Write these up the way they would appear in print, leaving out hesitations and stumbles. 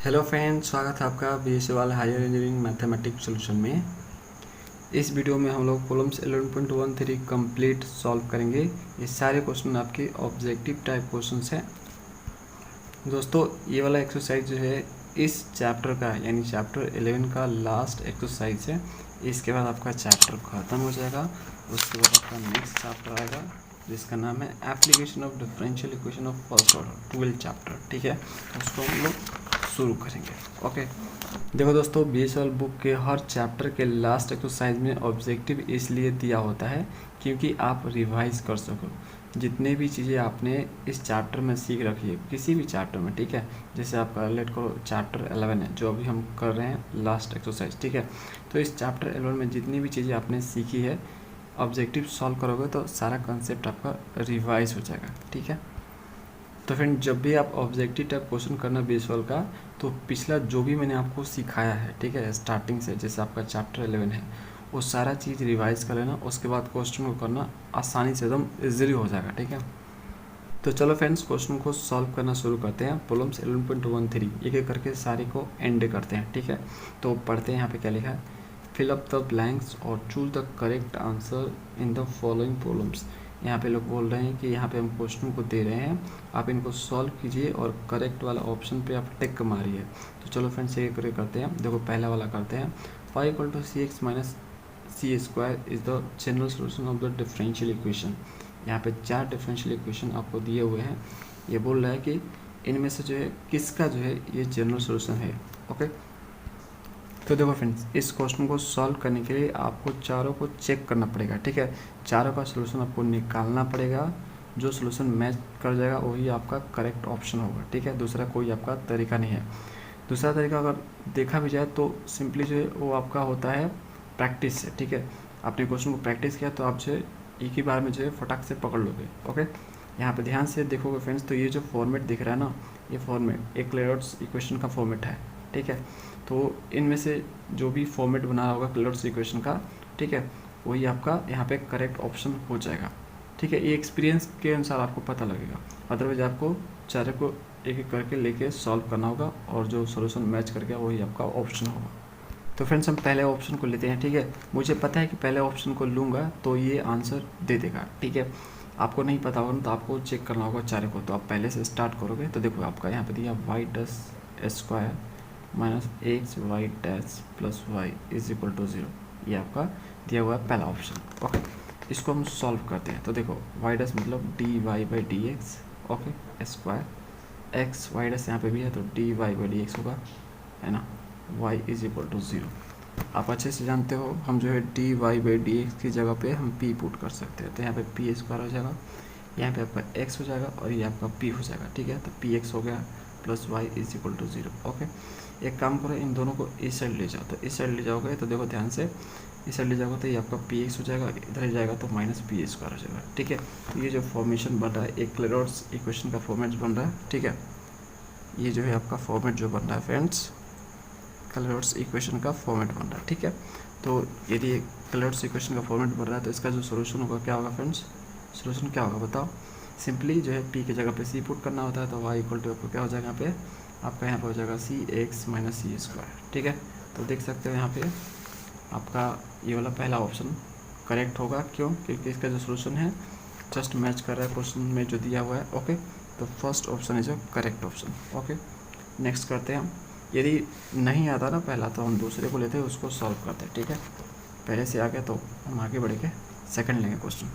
Hello friends, स्वागत है आपका बीएससी वाला हायर इंजीनियरिंग मैथमेटिक्स सॉल्यूशन में। इस वीडियो में हम लोग प्रॉब्लम्स 11.13 कंप्लीट सॉल्व करेंगे। ये सारे क्वेश्चन आपके ऑब्जेक्टिव टाइप क्वेश्चंस हैं। दोस्तों, ये वाला एक्सरसाइज जो है इस चैप्टर का यानी चैप्टर 11 का लास्ट एक्सरसाइज है। इसके बाद आपका चैप्टर ख़त्म हो जाएगा। उसके बाद आपका नेक्स्ट चैप्टर आएगा जिसका नाम है application of differential equation of first order 12 chapter. ठीक है, उसको हम लोग शुरू करेंगे। ओके, देखो दोस्तों, बीएससी बुक के हर चैप्टर के लास्ट एक्सरसाइज में ऑब्जेक्टिव इसलिए दिया होता है क्योंकि आप रिवाइज कर सको जितने भी चीज़ें आपने इस चैप्टर में सीख रखी है, किसी भी चैप्टर में। ठीक है, जैसे आपका रिलेट करो चैप्टर 11 है जो अभी हम कर रहे हैं लास्ट एक्सरसाइज। ठीक है, तो इस चैप्टर 11 में जितनी भी चीज़ें आपने सीखी है, ऑब्जेक्टिव सॉल्व करोगे तो सारा कंसेप्ट आपका रिवाइज हो जाएगा। ठीक है, तो फ्रेंड जब भी आप ऑब्जेक्टिव टाइप क्वेश्चन करना बीएससी का, तो पिछला जो भी मैंने आपको सिखाया है, ठीक है, स्टार्टिंग से, जैसे आपका चैप्टर 11 है, वो सारा चीज़ रिवाइज कर लेना। उसके बाद क्वेश्चन को करना आसानी से एकदम इजीली हो जाएगा। ठीक है, तो चलो फ्रेंड्स, क्वेश्चन को सॉल्व करना शुरू करते हैं। प्रॉब्लम्स 11.13 एक एक करके सारे को एंड करते हैं। ठीक है, तो पढ़ते हैं यहाँ पे क्या लिखा है। फिल अप द ब्लैंक्स और choose the correct answer in the following problems. यहाँ पे लोग बोल रहे हैं कि यहाँ पे हम क्वेश्चन को दे रहे हैं, आप इनको सॉल्व कीजिए और करेक्ट वाला ऑप्शन पे आप टिक मारिए। तो चलो फ्रेंड्स ये करते हैं। देखो पहला वाला करते हैं। Five equal to C x minus C square is the general solution of the differential equation. यहाँ पे 4 डिफरेंशियल इक्वेशन आपको दिए हुए हैं। ये बोल रहा है कि इनमें से जो है किसका जो है ये जनरल सोल्यूशन है। ओके, तो देखो फ्रेंड्स, इस क्वेश्चन को सॉल्व करने के लिए आपको चारों को चेक करना पड़ेगा। ठीक है, चारों का सोल्यूशन आपको निकालना पड़ेगा। जो सोल्यूशन मैच कर जाएगा वही आपका करेक्ट ऑप्शन होगा। ठीक है, दूसरा कोई आपका तरीका नहीं है। दूसरा तरीका अगर देखा भी जाए तो सिंपली जो है वो आपका होता है प्रैक्टिस से। ठीक है, आपने क्वेश्चन को प्रैक्टिस किया तो आप जो है एक ही बार में जो है फटाक से पकड़ लोगे। ओके, यहाँ पे ध्यान से देखोगे फ्रेंड्स, तो ये जो फॉर्मेट दिख रहा है ना, ये फॉर्मेट एक क्लेयर्स इक्वेशन का फॉर्मेट है। ठीक है, तो इनमें से जो भी फॉर्मेट बना होगा क्लेयर्स इक्वेशन का, ठीक है, वही आपका यहाँ पे करेक्ट ऑप्शन हो जाएगा। ठीक है, ये एक्सपीरियंस के अनुसार आपको पता लगेगा। अदरवाइज आपको चारों को एक एक करके लेके सॉल्व करना होगा और जो सोल्यूशन मैच कर गया वही आपका ऑप्शन होगा। तो फ्रेंड्स हम पहले ऑप्शन को लेते हैं। ठीक है, मुझे पता है कि पहले ऑप्शन को लूँगा तो ये आंसर दे देगा। ठीक है, आपको नहीं पता होगा तो आपको चेक करना होगा चारों को। तो आप पहले से स्टार्ट करोगे तो देखो आपका यहाँ पे दिया Y dash square minus x Y dash plus Y is equal to 0। ये आपका दिया हुआ है पहला ऑप्शन। ओके, इसको हम सॉल्व करते हैं। तो देखो वाई डैश मतलब D Y by D x. Okay, square X Y dash यहाँ पे भी है तो D Y by D X होगा, है ना, y इज इक्वल टू 0। आप अच्छे से जानते हो हम जो है D Y by D X की जगह पे हम p पुट कर सकते हैं। तो यहाँ पे पी स्क्वायर हो जाएगा, यहाँ पे आपका x हो जाएगा और ये आपका p हो जाएगा। ठीक है, तो पी एक्स हो गया plus y is equal to 0। Okay, एक काम करो, इन दोनों को इस साइड ले जाओ। तो इस साइड ले जाओगे तो देखो ध्यान से, इस साइड ले जाओगे तो ये आपका पी एक्स हो जाएगा, इधर ले जाएगा तो माइनस पी स्क्वायर हो जाएगा। ठीक है, तो ये जो फॉर्मेशन बन रहा है एक क्लेयर्स इक्वेशन का फॉर्मेट बन रहा है। ठीक है, ये जो है आपका फॉर्मेट जो बन रहा है फ्रेंड्स, क्लेयर्स इक्वेशन का फॉर्मेट बन रहा है। ठीक है, तो यदि क्लेयर्स इक्वेशन का फॉर्मेट बन रहा है तो इसका जो सोल्यूशन होगा क्या होगा फ्रेंड्स, सोल्यूशन क्या होगा बताओ। सिंपली जो है p की जगह पे c पुट करना होता है। तो y इक्वल टू आपको क्या हो जाएगा, यहाँ पे आपका यहाँ पे हो जाएगा सी एक्स माइनस सी स्क्वायर। ठीक है, तो देख सकते हो यहाँ पे आपका ये वाला पहला ऑप्शन करेक्ट होगा। क्यों, क्योंकि इसका जो सोल्यूशन है जस्ट मैच कर रहा है क्वेश्चन में जो दिया हुआ है। ओके, तो first option is a correct option. Okay, next करते हैं हम। यदि नहीं आता ना पहला तो हम दूसरे को लेते हैं, उसको सॉल्व करते हैं। ठीक है, पहले से आ गया तो हम आगे बढ़ के सेकंड लेंगे क्वेश्चन।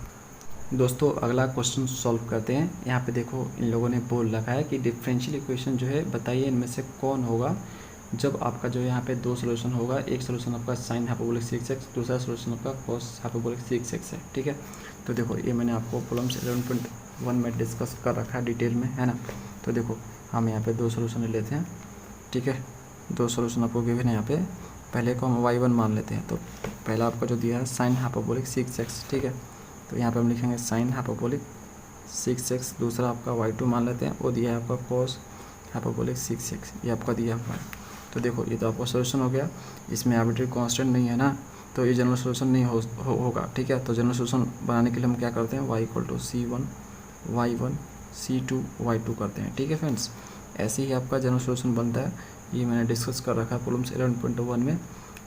दोस्तों अगला क्वेश्चन सॉल्व करते हैं। यहाँ पे देखो इन लोगों ने बोल रखा है कि डिफरेंशियल इक्वेशन जो है बताइए इनमें से कौन होगा जब आपका जो है यहाँ पे 2 सोल्यूशन होगा। एक सोल्यूशन आपका साइन हाइपरबोलिक 6x, दूसरा सोल्यूशन आपका कॉस हाइपरबोलिक 6x है। ठीक है, तो देखो ये मैंने आपको प्रॉब्लम्स 11.1 में डिस्कस कर रखा है डिटेल में, है ना। तो देखो हम यहाँ पे 2 सोल्यूशन लेते हैं। ठीक है, 2 सोल्यूशन आपको गिवन है यहाँ पे। पहले को हम y1 मान लेते हैं। तो पहला आपका जो दिया है साइन हाइपरबोलिक 6x। ठीक है, तो यहाँ पे हम लिखेंगे साइन हाइपरबोलिक 6x। दूसरा आपका y2 मान लेते हैं, वो दिया है आपका कॉस हाइपरबोलिक 6x, ये आपका दिया हुआ है। तो देखो ये तो आपका सोल्यूशन हो गया। इसमें आर्बिट्री कांस्टेंट नहीं है ना, तो ये जनरल सोल्यूशन नहीं होगा। ठीक है, तो जनरल सोल्यूशन बनाने के लिए हम क्या करते हैं, y equal to c1 y1 c2 y2 करते हैं। ठीक है फ्रेंड्स, ऐसे ही आपका जनरल सोल्यूशन बनता है। ये मैंने डिस्कस कर रखा है प्रॉब्लम्स 11.1 में।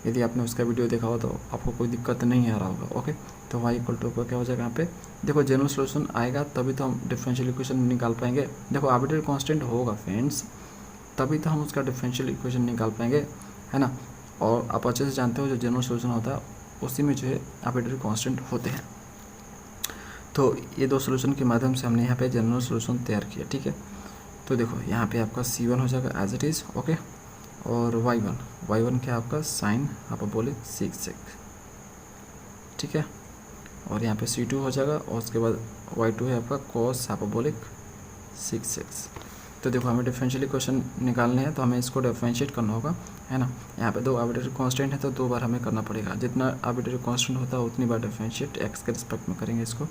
यदि आपने उसका वीडियो देखा हो तो आपको कोई दिक्कत नहीं आ रहा होगा। ओके, तो y इक्वल टू क्या हो जाएगा यहाँ पे, देखो जनरल सोल्यूशन आएगा तभी तो हम डिफरेंशियल इक्वेशन निकाल पाएंगे। देखो आर्बिट्रेरी कांस्टेंट होगा फ्रेंड्स, तभी तो हम उसका डिफरेंशियल इक्वेशन निकाल पाएंगे, है ना। और आप अच्छे से जानते हो जो जनरल सोल्यूशन होता है उसी में जो है आर्बिट्रेरी कांस्टेंट होते हैं। तो ये दो सोल्यूशन के माध्यम से हमने यहाँ पे जनरल सोल्यूशन तैयार किया, ठीक है। तो देखो यहाँ पे आपका C1 हो जाएगा एज इट इज़, ओके, और y1 क्या आपका साइन हाइपरबोलिक 6x, ठीक है। और यहाँ पे C2 हो जाएगा और उसके बाद y2 है आपका कॉस हाइपरबोलिक 6x। तो देखो हमें डिफरेंशियल इक्वेशन निकालने हैं तो हमें इसको डिफरेंशिएट करना होगा, है ना। यहाँ पे दो आर्बिट्रेरी कांस्टेंट है तो 2 बार हमें करना पड़ेगा। जितना आर्बिट्रेरी कांस्टेंट होता है उतनी बार डिफरेंशिएट x के रिस्पेक्ट में करेंगे इसको।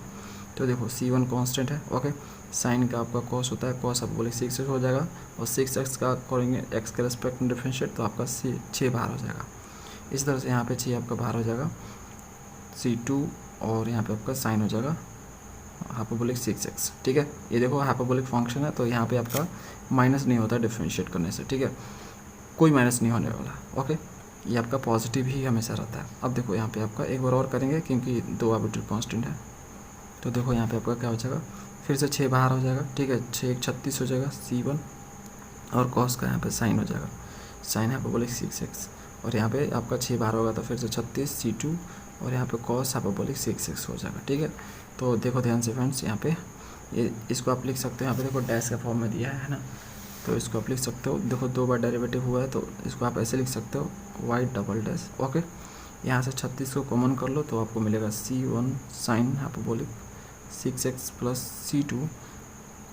तो देखो C1 कांस्टेंट है, ओके, साइन का आपका कॉस होता है, कॉस हाइपरबोलिक 6x हो जाएगा और 6x का करेंगे x के रिस्पेक्ट में डिफरेंशिएट तो आपका 6 बाहर हो जाएगा। इस तरह से यहाँ पे 6 आपका बाहर हो जाएगा C2 और यहाँ पे आपका साइन हो जाएगा हाइपरबोलिक 6x, ठीक है। ये देखो हाइपरबोलिक फंक्शन है तो यहाँ पे आपका माइनस नहीं होता डिफरेंशिएट करने से, ठीक है, कोई माइनस नहीं होने वाला, ओके। ये आपका पॉजिटिव ही हमेशा रहता है। अब देखो यहाँ पे आपका एक बार और करेंगे क्योंकि 2 आर्बिट्रेरी कांस्टेंट है। तो देखो यहाँ पे आपका क्या हो जाएगा, फिर से 6 बाहर हो जाएगा, ठीक है, 6 1 36 हो जाएगा C1 और कॉस का यहाँ पे साइन हो जाएगा, साइन हाइपरबोलिक 6x, और यहाँ पे आपका 6 बाहर होगा तो फिर से 36 C2 और यहाँ पे कॉस हाइपरबोलिक 6x हो जाएगा, ठीक है। तो देखो ध्यान से फ्रेंड्स, यहाँ पे ये इसको आप लिख सकते हो, यहाँ पे देखो डैश का फॉर्म में दिया है ना, तो इसको आप लिख सकते हो। देखो 2 बार डेरिवेटिव हुआ है तो इसको आप ऐसे लिख सकते हो y डबल डैश, ओके। यहाँ से 36 को कॉमन कर लो तो आपको मिलेगा C1 sine hyperbolic 6x plus C2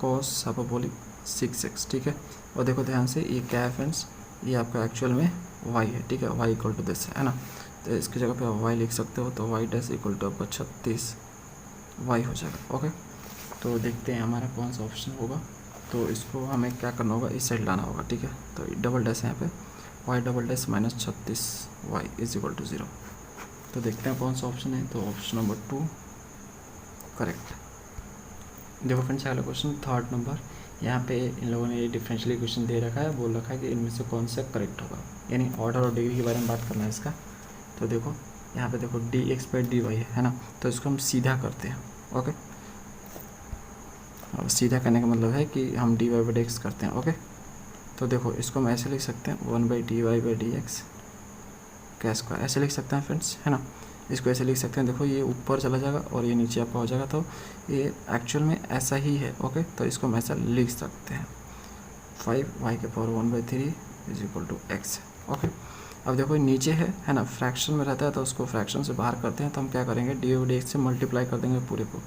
cos hyperbolic 6x, ठीक है। और देखो ध्यान से ये क्या है फ्रेंड्स, ये आपका एक्चुअल में y है, ठीक है, y इक्वल टू दिस है ना। तो इसकी जगह पे y लिख सकते हो तो y डैश इक्वल टू आपका 36 y हो जाएगा, ओके। तो देखते हैं हमारा कौन सा ऑप्शन होगा। तो इसको हमें क्या करना होगा, इस साइड लाना होगा, ठीक है। तो डबल डैश है यहाँ पे y double dash minus 36 y is equal to 0। तो देखते हैं कौन सा ऑप्शन है। तो ऑप्शन नंबर 2 करेक्ट। देखो फ्रेंड्स अगला क्वेश्चन 3rd नंबर, यहाँ पे इन लोगों ने ये डिफरेंशियल इक्वेशन दे रखा है, बोल रखा है कि इनमें से कौन सा करेक्ट होगा, यानी ऑर्डर और डिग्री के बारे में बात करना है इसका। तो देखो यहाँ पे देखो dx/dy है ना, तो इसको हम सीधा करते हैं, ओके। अब सीधा करने का मतलब है कि हम dy/dx करते हैं, ओके। तो देखो इसको हम ऐसे लिख सकते हैं 1/dy/dx क्या स्क्वायर, ऐसे लिख सकते हैं फ्रेंड्स, है ना। इसको ऐसे लिख सकते हैं, देखो ये ऊपर चला जाएगा और ये नीचे आपका हो जाएगा, तो ये एक्चुअल में ऐसा ही है, ओके। तो इसको हम ऐसा लिख सकते हैं 5y⁴ is equal to x, okay. अब देखो नीचे है ना, फ्रैक्शन में रहता है तो उसको फ्रैक्शन से बाहर करते हैं, तो हम क्या करेंगे dy/dx से मल्टीप्लाई कर देंगे पूरे को।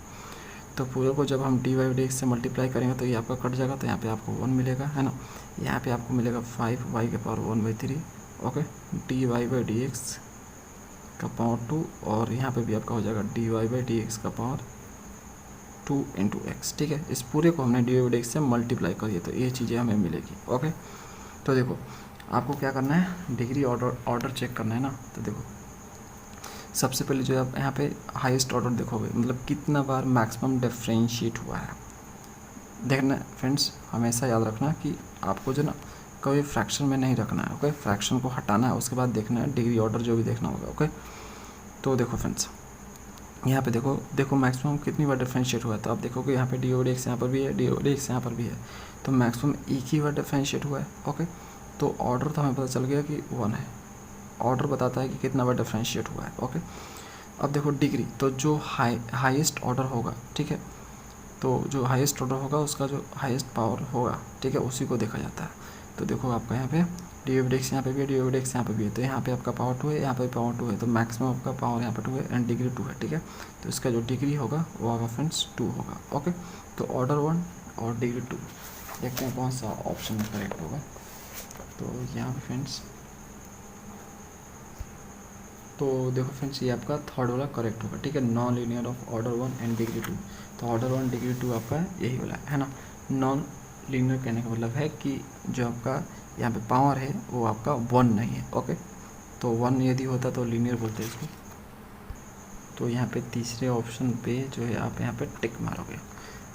तो पूरे को जब हम dy/dx से मल्टीप्लाई करेंगे तो ये आपका कट जाएगा, तो यहाँ पे आपको 1 मिलेगा, है ना। यहाँ पे आपको मिलेगा 5y⁴, ओके, dy/dx का पावर 2 और यहाँ पे भी आपका हो जाएगा dy/dx का पावर 2 इंटू एक्स, ठीक है। इस पूरे को हमने dy/dx से मल्टीप्लाई करिए तो ये चीज़ें हमें मिलेगी, ओके। तो देखो आपको क्या करना है, डिग्री ऑर्डर चेक करना है ना। तो देखो सबसे पहले जो आप यहाँ पे हाईएस्ट ऑर्डर देखोगे, मतलब कितना बार मैक्सिमम डिफरेंशिएट हुआ है देखना फ्रेंड्स। हमेशा याद रखना कि आपको जो ना कभी फ्रैक्शन में नहीं रखना है, ओके। फ्रैक्शन को हटाना है, उसके बाद देखना है डिग्री ऑर्डर जो भी देखना होगा, ओके। तो देखो फ्रेंड्स यहाँ पे देखो मैक्सिमम कितनी बार डिफरेंशिएट हुआ है। तो आप देखोगे यहाँ पे dy/dx यहाँ पर भी है, dy/dx यहाँ पर भी है, तो मैक्सिमम एक ही बार डिफरेंशिएट हुआ है, ओके। तो ऑर्डर तो हमें पता चल गया कि 1 है, ऑर्डर बताता है कि कितना बार डिफरेंशिएट हुआ है, ओके। अब देखो डिग्री, तो जो हाईएस्ट ऑर्डर होगा, ठीक है, तो जो हाईएस्ट ऑर्डर होगा उसका जो हाईएस्ट पावर होगा, ठीक है, उसी को देखा जाता है। तो देखो आपका यहाँ पे dy/dx यहाँ पे भी है, dy/dx यहाँ पे भी है, तो यहाँ पे आपका पावर 2 है, यहाँ पे पावर 2 है, तो मैक्सिमम आपका पावर यहाँ पे 2 है एंड डिग्री 2 है, ठीक है। तो इसका जो डिग्री होगा वो होगा फ्रेंड्स 2 होगा, ओके। तो ऑर्डर 1 और डिग्री 2, देखते हैं कौन सा ऑप्शन करेक्ट होगा। तो यहाँ पे फ्रेंड्स तो देखो फ्रेंड्स ये आपका 3rd वाला करेक्ट होगा, ठीक है, non linear of order 1 and degree 2। तो ऑर्डर 1 डिग्री 2 आपका यही वाला है ना। नॉन लीनियर कहने का मतलब है कि जो आपका यहाँ पे पावर है वो आपका 1 नहीं है, ओके। तो 1 यदि होता तो लीनियर बोलते हैं इसको। तो यहाँ पे तीसरे ऑप्शन पे जो है आप यहाँ पे टिक मारोगे।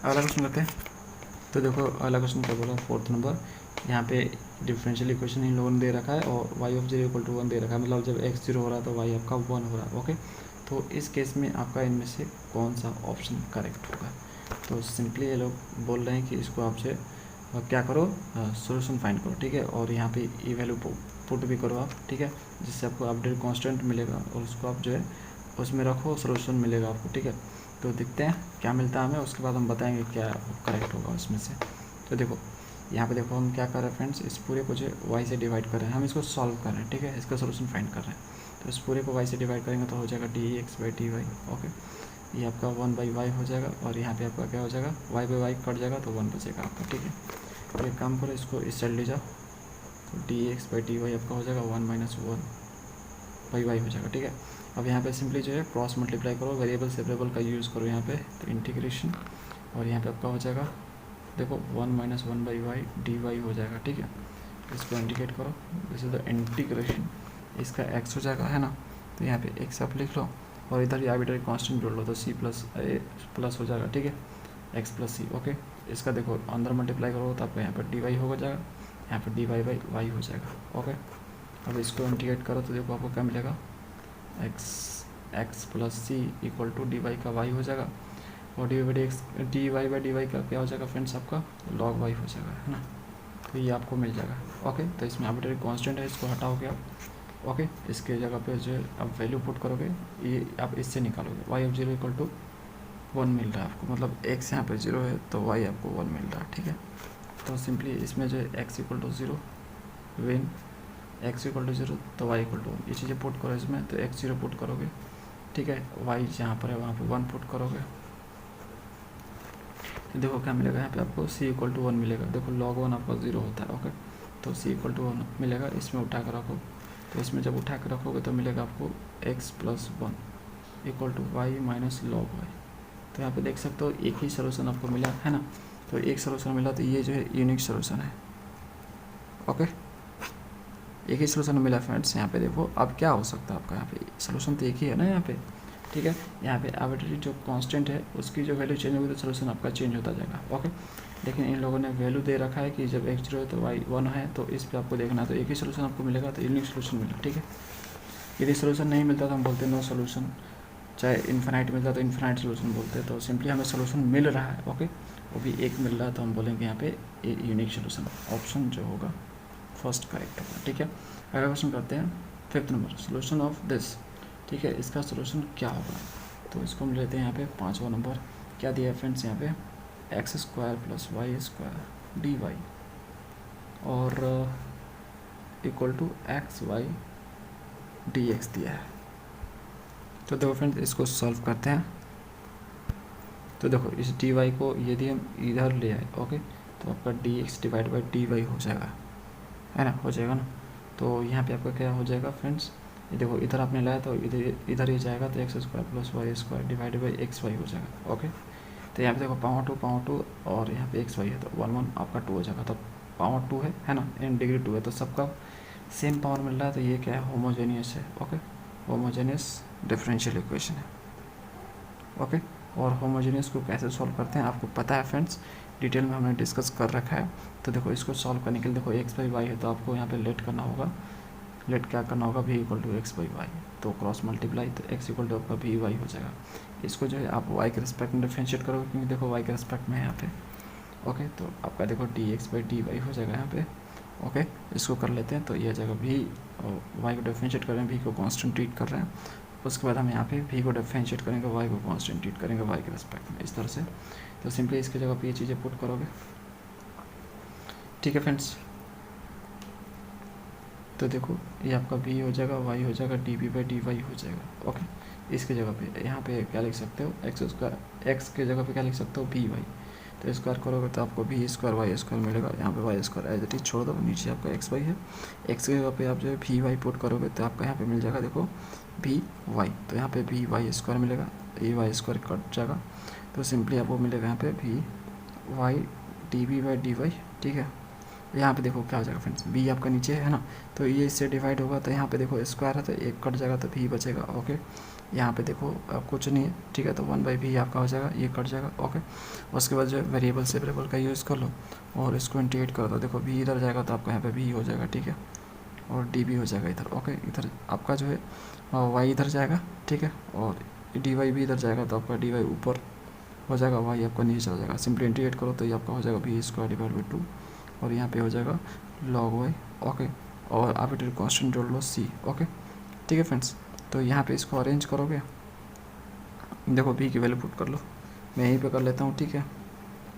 अगला क्वेश्चन करते हैं। तो देखो अगला क्वेश्चन क्या बोला 4th नंबर, यहाँ पे डिफरेंशियल इक्वेशन इन लोगों ने दे रखा है और y ऑफ 0 इक्वल टू 1 दे रखा है, मतलब जब x 0 हो रहा है तो y आपका 1 हो रहा है। ओके, तो इस केस में आपका इनमें से कौन सा ऑप्शन करेक्ट होगा? तो सिंपली ये लोग बोल रहे हैं कि इसको आप जो क्या करो, सोल्यूशन फाइंड करो, ठीक है, और यहाँ पे ई वैल्यू पुट भी करो आप, ठीक है, जिससे आपको अपडेट कांस्टेंट मिलेगा और उसको आप जो है उसमें रखो, सोल्यूशन मिलेगा आपको, ठीक है। तो देखते हैं क्या मिलता है हमें, उसके बाद हम बताएंगे क्या करेक्ट होगा उसमें से। तो देखो यहाँ पे देखो हम क्या कर रहे हैं फ्रेंड्स, इस पूरे को जो y से डिवाइड कर रहे हैं, हम इसको सॉल्व कर रहे हैं, ठीक है, इसका सोल्यूशन फाइंड कर रहे हैं। तो इस पूरे को y से डिवाइड करेंगे तो हो जाएगा dx/dy। ओके, ये आपका 1/y हो जाएगा और यहाँ पे आपका क्या हो जाएगा, y/y कट जाएगा तो 1 बचेगा आपका, ठीक है। तो एक काम करो, इसको इस साइड ले जाओ, तो dx/dy आपका हो जाएगा 1 - 1/y हो जाएगा, ठीक है। अब यहाँ पे सिंपली जो है क्रॉस मल्टीप्लाई करो, वेरिएबल सेपरेबल का यूज़ करो यहाँ पे, तो इंटीग्रेशन, और यहाँ पे आपका हो जाएगा देखो 1 - 1/y dy हो जाएगा, ठीक है। इसको इंडिकेट करो, दिस इज द इंटीग्रेशन, इसका x हो जाएगा, है ना। तो यहाँ पे x आप लिख लो और इधर ये आर्बिट्ररी कांस्टेंट जोड़ लो, तो c प्लस हो जाएगा, ठीक है, x + c। ओके, इसका देखो अंदर मल्टीप्लाई करो तो आपको यहाँ पर dy हो जाएगा, यहाँ पर dy/y हो जाएगा। ओके, अब इसको इंटीग्रेट करो तो देखो आपको क्या मिलेगा, x + c = dy का y हो जाएगा, और dy/dy का क्या हो जाएगा फ्रेंड्स, आपका log y हो जाएगा, है ना। तो ये आपको मिल जाएगा। ओके, तो इसमें आर्बिट्ररी कांस्टेंट है, इसको हटाओगे आप। ओके, इसके जगह पे जो है आप वैल्यू पुट करोगे, ये आप इससे निकालोगे, y ऑफ 0 = 1 मिल रहा है आपको, मतलब x यहाँ पे 0 है तो y आपको 1 मिल रहा है, ठीक है। तो सिंपली इसमें जो है x = 0 वेन x = 0 तो y = 1, ये चीज़ें पुट करो इसमें, तो x 0 पुट करोगे, ठीक है, y जहाँ पर है वहाँ पे 1 पुट करोगे, तो देखो क्या मिलेगा, यहाँ पे आपको c = 1 मिलेगा। देखो log 1 आपका 0 होता है। ओके, तो c = 1 मिलेगा, इसमें उठा कर रखो, तो इसमें जब उठा कर रखोगे तो मिलेगा आपको x + 1 = y - log y। तो यहाँ पे देख सकते हो एक ही सोल्यूशन आपको मिला है ना, तो एक सोल्यूशन मिला, तो ये जो है यूनिक सोल्यूशन है। ओके, एक ही सोल्यूशन मिला फ्रेंड्स। यहाँ पे देखो अब क्या हो सकता है आपका, यहाँ पे सोल्यूशन तो एक ही है ना यहाँ पे, ठीक है। यहाँ पे आर्बिट्ररी जो कांस्टेंट है उसकी जो वैल्यू चेंज होगी तो सोल्यूशन आपका चेंज होता जाएगा। ओके, लेकिन इन लोगों ने वैल्यू दे रखा है कि जब x 0 है तो y 1 है, तो इस पर आपको देखना है, तो एक ही सोल्यूशन आपको मिलेगा, तो यूनिक सोल्यूशन मिला, ठीक है। यदि सोल्यूशन नहीं मिलता तो हम बोलते हैं नो सोल्यूशन, चाहे इन्फिनाइट मिलता तो इन्फिनाइट सोल्यूशन बोलते हैं। तो सिंपली हमें सोल्यूशन मिल रहा है, ओके, वो भी एक मिल रहा है, तो हम बोलेंगे यहाँ पे यूनिक सोल्यूशन, ऑप्शन जो होगा फर्स्ट करेक्ट होगा, ठीक है। अगला क्वेश्चन करते हैं 5th number, solution of this, ठीक है, इसका सोल्यूशन क्या होगा। तो इसको हम लेते हैं यहाँ पे 5वां नंबर, क्या दिया है फ्रेंड्स, यहाँ पे x² + y² dy और = xy dx दिया है। तो देखो फ्रेंड्स इसको सॉल्व करते हैं। तो देखो इस dy को यदि हम इधर ले आए, ओके, तो आपका dx/dy हो जाएगा, है ना, हो जाएगा ना। तो यहाँ पे आपका क्या हो जाएगा फ्रेंड्स, ये देखो इधर आपने लाया तो इधर ही जाएगा, तो x² + y² / xy हो जाएगा। ओके, तो यहाँ पे देखो पावर 2 और यहाँ पे xy है, तो 1 1 आपका 2 हो जाएगा, तो पावर 2 है ना, एंड डिग्री 2 है, तो सबका सेम पावर मिल रहा है, तो ये क्या है, होमोजेनियस है। ओके, होमोजेनियस डिफरेंशियल इक्वेशन है। ओके, और होमोजेनियस को कैसे सॉल्व करते हैं आपको पता है फ्रेंड्स, डिटेल में हमने डिस्कस कर रखा है। तो देखो इसको सॉल्व करने के लिए देखो x/y है, तो आपको यहाँ पे लेट करना होगा, लेट क्या करना होगा, v = x/y, तो क्रॉस मल्टीप्लाई, तो x = आपका vy हो जाएगा। इसको जो है आप y के रिस्पेक्ट में डिफरेंशिएट करोगे, क्योंकि देखो y के रिस्पेक्ट में है यहाँ पे। ओके, तो आपका देखो dx/dy हो जाएगा यहाँ पे। ओके, इसको कर लेते हैं, तो ये जगह v और y को डिफरेंशिएट कर रहे हैं, v को कांस्टेंट ट्रीट कर रहे हैं, उसके बाद हम यहाँ पे v को डिफरेंशिएट करेंगे, y को कांस्टेंट ट्रीट करेंगे y के रिस्पेक्ट में, इस तरह से। तो सिंपली इसके जगह पे ये चीज़ें पुट करोगे, ठीक है फ्रेंड्स। तो देखो ये आपका v हो जाएगा, y हो जाएगा, dv/dy हो जाएगा। ओके, इसके जगह पे यहाँ पे क्या लिख सकते हो, x के जगह पे क्या लिख सकते हो, vy, तो स्क्वायर करोगे तो आपको v² y² मिलेगा, यहाँ पे y² एज इट इज छोड़ दो, नीचे आपका xy है, x की जगह पे आप जो है vy पुट करोगे तो आपका यहाँ पे मिल जाएगा, देखो vy, तो यहाँ पे vy² मिलेगा, ये y² कट जाएगा, तो सिंपली आपको मिलेगा यहाँ पे vy dv/dy, ठीक है। यहाँ पे देखो क्या हो जाएगा फ्रेंड्स, बी आपका नीचे है ना, तो ये इससे डिवाइड होगा, तो यहाँ पे देखो स्क्वायर है तो एक कट जाएगा तो भी बचेगा। ओके, यहाँ पे देखो कुछ नहीं है, ठीक है, तो 1/v आपका हो जाएगा, ये कट जाएगा। ओके, उसके बाद जो है वेरिएबल सेपरेबल का यूज़ कर लो और इसको इंटीग्रेट करो, तो देखो v इधर जाएगा तो आपका यहाँ पे v हो जाएगा, ठीक है, और डी भी हो जाएगा इधर। ओके, इधर आपका जो है y इधर जाएगा, ठीक है, और dy भी इधर जाएगा तो आपका dy ऊपर हो जाएगा, y आपका नीचे चला जाएगा। सिंपली इंटीग्रेट करो तो ये आपका हो जाएगा v² / 2 और यहाँ पे हो जाएगा log y। ओके, और आर्बिट्रेरी कांस्टेंट जोड़ लो c। ओके, ठीक है फ्रेंड्स, तो यहाँ पे इसको अरेंज करोगे, देखो v की वैल्यू पुट कर लो, मैं यहीं पे कर लेता हूँ, ठीक है,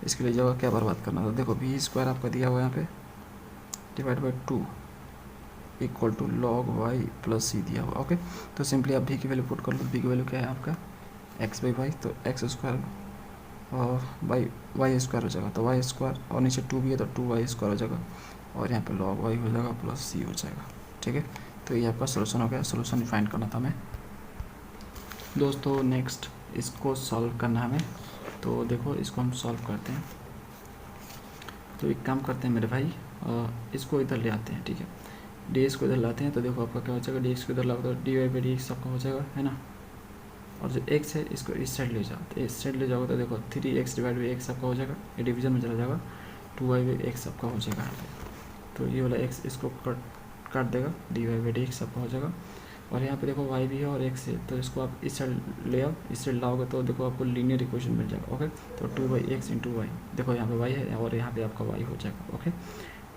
इसके लिए जगह क्या बर्बाद करना था। देखो v² आपका दिया हुआ है यहाँ पे /2 = log y + c दिया हुआ। ओके, तो सिंपली आप v की वैल्यू पुट कर लो, v की वैल्यू क्या है आपका x/y, तो x² और y² हो जाएगा, तो y² और नीचे 2 भी है तो 2y² हो जाएगा और यहाँ पे log y हो जाएगा + c हो जाएगा। ठीक है, तो ये आपका सोल्यूशन हो गया। सोल्यूशन फाइंड करना था हमें दोस्तों। नेक्स्ट इसको सॉल्व करना है हमें, तो देखो इसको हम सॉल्व करते हैं। तो एक काम करते हैं मेरे भाई, इसको इधर ले आते हैं, ठीक है, डी को इधर लाते हैं, तो देखो आपका क्या हो जाएगा, डी को इधर लाओ तो dy/dx आपका हो जाएगा, है ना, और जो x है इसको इस साइड ले जाओ, तो इस साइड ले जाओगे तो देखो 3x/x आपका हो जाएगा, ये डिवीजन में चला जाएगा, 2y/x आपका हो जाएगा यहाँ पे, तो ये वाला x इसको काट देगा, dy/dx आपका हो जाएगा। और यहाँ पे देखो y भी है और x है, तो इसको आप इस साइड ले आओ, इस साइड लाओगे तो देखो आपको लीनियर इक्वेशन मिल जाएगा। ओके, तो 2/x × y, देखो यहाँ पे y है और यहाँ पे आपका y हो जाएगा। ओके,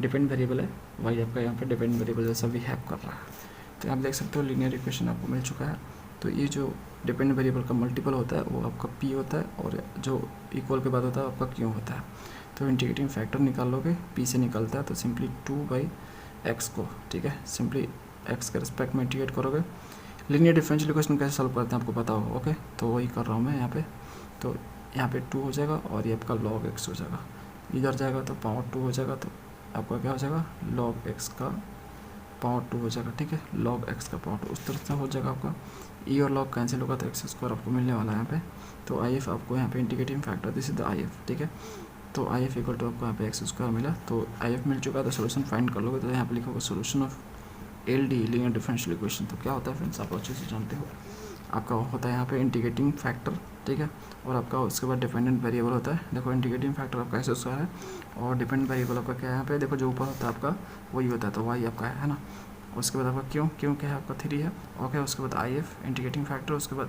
डिपेंड वेरिएबल है y आपका, यहाँ पे डिपेंड वेरिएबल जैसा भी हेल्प कर रहा है, तो आप देख सकते हो लीनियर इक्वेशन आपको मिल चुका है। तो ये जो डिपेंड वेरिएबल का मल्टीपल होता है वो आपका p होता है और जो इक्वल के बाद होता है आपका q होता है। तो इंटीग्रेटिंग फैक्टर निकाल लोगे, p से निकलता है, तो सिंपली 2/x को, ठीक है, सिंपली x के रिस्पेक्ट में इंटीग्रेट करोगे। लीनियर डिफरेंशियल इक्वेशन कैसे सॉल्व करते हैं आपको पता होगा। ओके, तो वही कर रहा हूँ मैं यहाँ पे, तो यहाँ पे 2 हो जाएगा और ये आपका log x हो जाएगा, इधर जाएगा तो पावर 2 हो जाएगा, तो आपका क्या हो जाएगा log x का पावर 2 हो जाएगा। ठीक है, log x का पावर 2 उस तरह से हो जाएगा आपका, ई और log कैंसिल होगा तो x² आपको मिलने वाला है यहाँ पे। तो IF आपको यहाँ पे integrating factor, this is the IF, ठीक है, तो IF = आपको यहाँ पे x² मिला, तो IF मिल चुका है, तो सोल्यूशन फाइंड कर लोगे, तो यहाँ पे लिखोगे solution of LD linear differential equation. तो क्या होता है फ्रेंड्स, आप अच्छे से जानते हो, आपका होता है यहाँ पे इंटीग्रेटिंग फैक्टर, ठीक है, और आपका उसके बाद डिपेंडेंट वेरिएबल होता है। देखो इंटीग्रेटिंग फैक्टर आपका x² है और डिपेंडेंट वेरिएबल आपका क्या है, यहाँ पे देखो जो ऊपर होता है आपका वही होता है, तो y आपका है ना, उसके बाद आपका क्यों क्या है आपका 3 है। ओके, उसके बाद IF इंटीग्रेटिंग फैक्टर, उसके बाद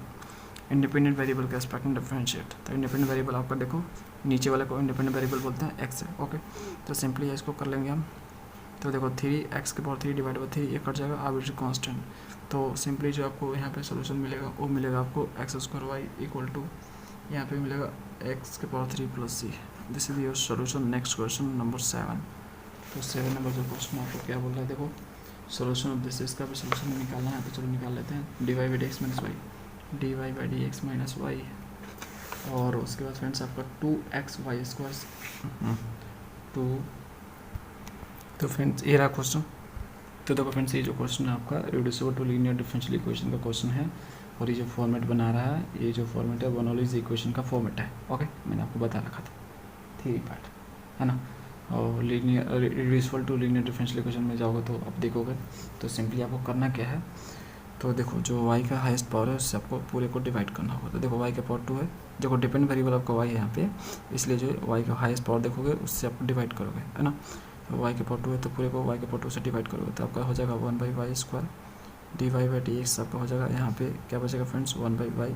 इंडिपेंडेंट वेरिएबल का एस्पेक्ट डिफरेंशिएट। तो इंडिपेंडेंट वेरिएबल आपका देखो नीचे वाले को इंडिपेंडेंट वेरिएबल बोलते हैं x है। ओके, तो सिंपली इसको कर लेंगे हम, तो देखो 3x³ / 3 ये कट जाएगा, आर्बिट्रेरी कांस्टेंट, तो सिंपली जो आपको यहाँ पे सोल्यूशन मिलेगा वो मिलेगा आपको x² y = यहाँ पे मिलेगा x³ + c। This is your solution. Next question number 7। तो 7 नंबर जो क्वेश्चन आपको क्या बोल रहा है, देखो सोल्यूशन ऑफ दिस, इसका भी सोल्यूशन निकालना है, तो चलो निकाल लेते हैं। dy/dx - y और उसके बाद फ्रेंड्स आपका 2xy², तो फ्रेंड्स ये रहा क्वेश्चन। तो देखो फ्रेंड्स ये जो क्वेश्चन है आपका reducible to linear differential equation का क्वेश्चन है, और ये जो फॉर्मेट बना रहा है, ये जो फॉर्मेट है बर्नौलीज इक्वेशन का फॉर्मेट है। ओके, मैंने आपको बता रखा था, थ्योरी पार्ट है ना। और linear reducible to linear differential equation में जाओगे तो आप देखोगे, तो सिंपली आपको करना क्या है, तो देखो जो y का हाईएस्ट पावर है उससे आपको पूरे को डिवाइड करना होगा। तो देखो y का पावर 2 है, देखो डिपेंड वेरिएबल आपका y है यहाँ पे, इसलिए जो y का हाईएस्ट पावर देखोगे उससे आप डिवाइड करोगे, है ना। तो y के पावर 2 है तो पूरे को y के पावर 2 से डिवाइड करोगे तो आपका हो जाएगा 1/y² dy/dx आपका हो जाएगा। यहाँ पे क्या बचेगा फ्रेंड्स, 1/y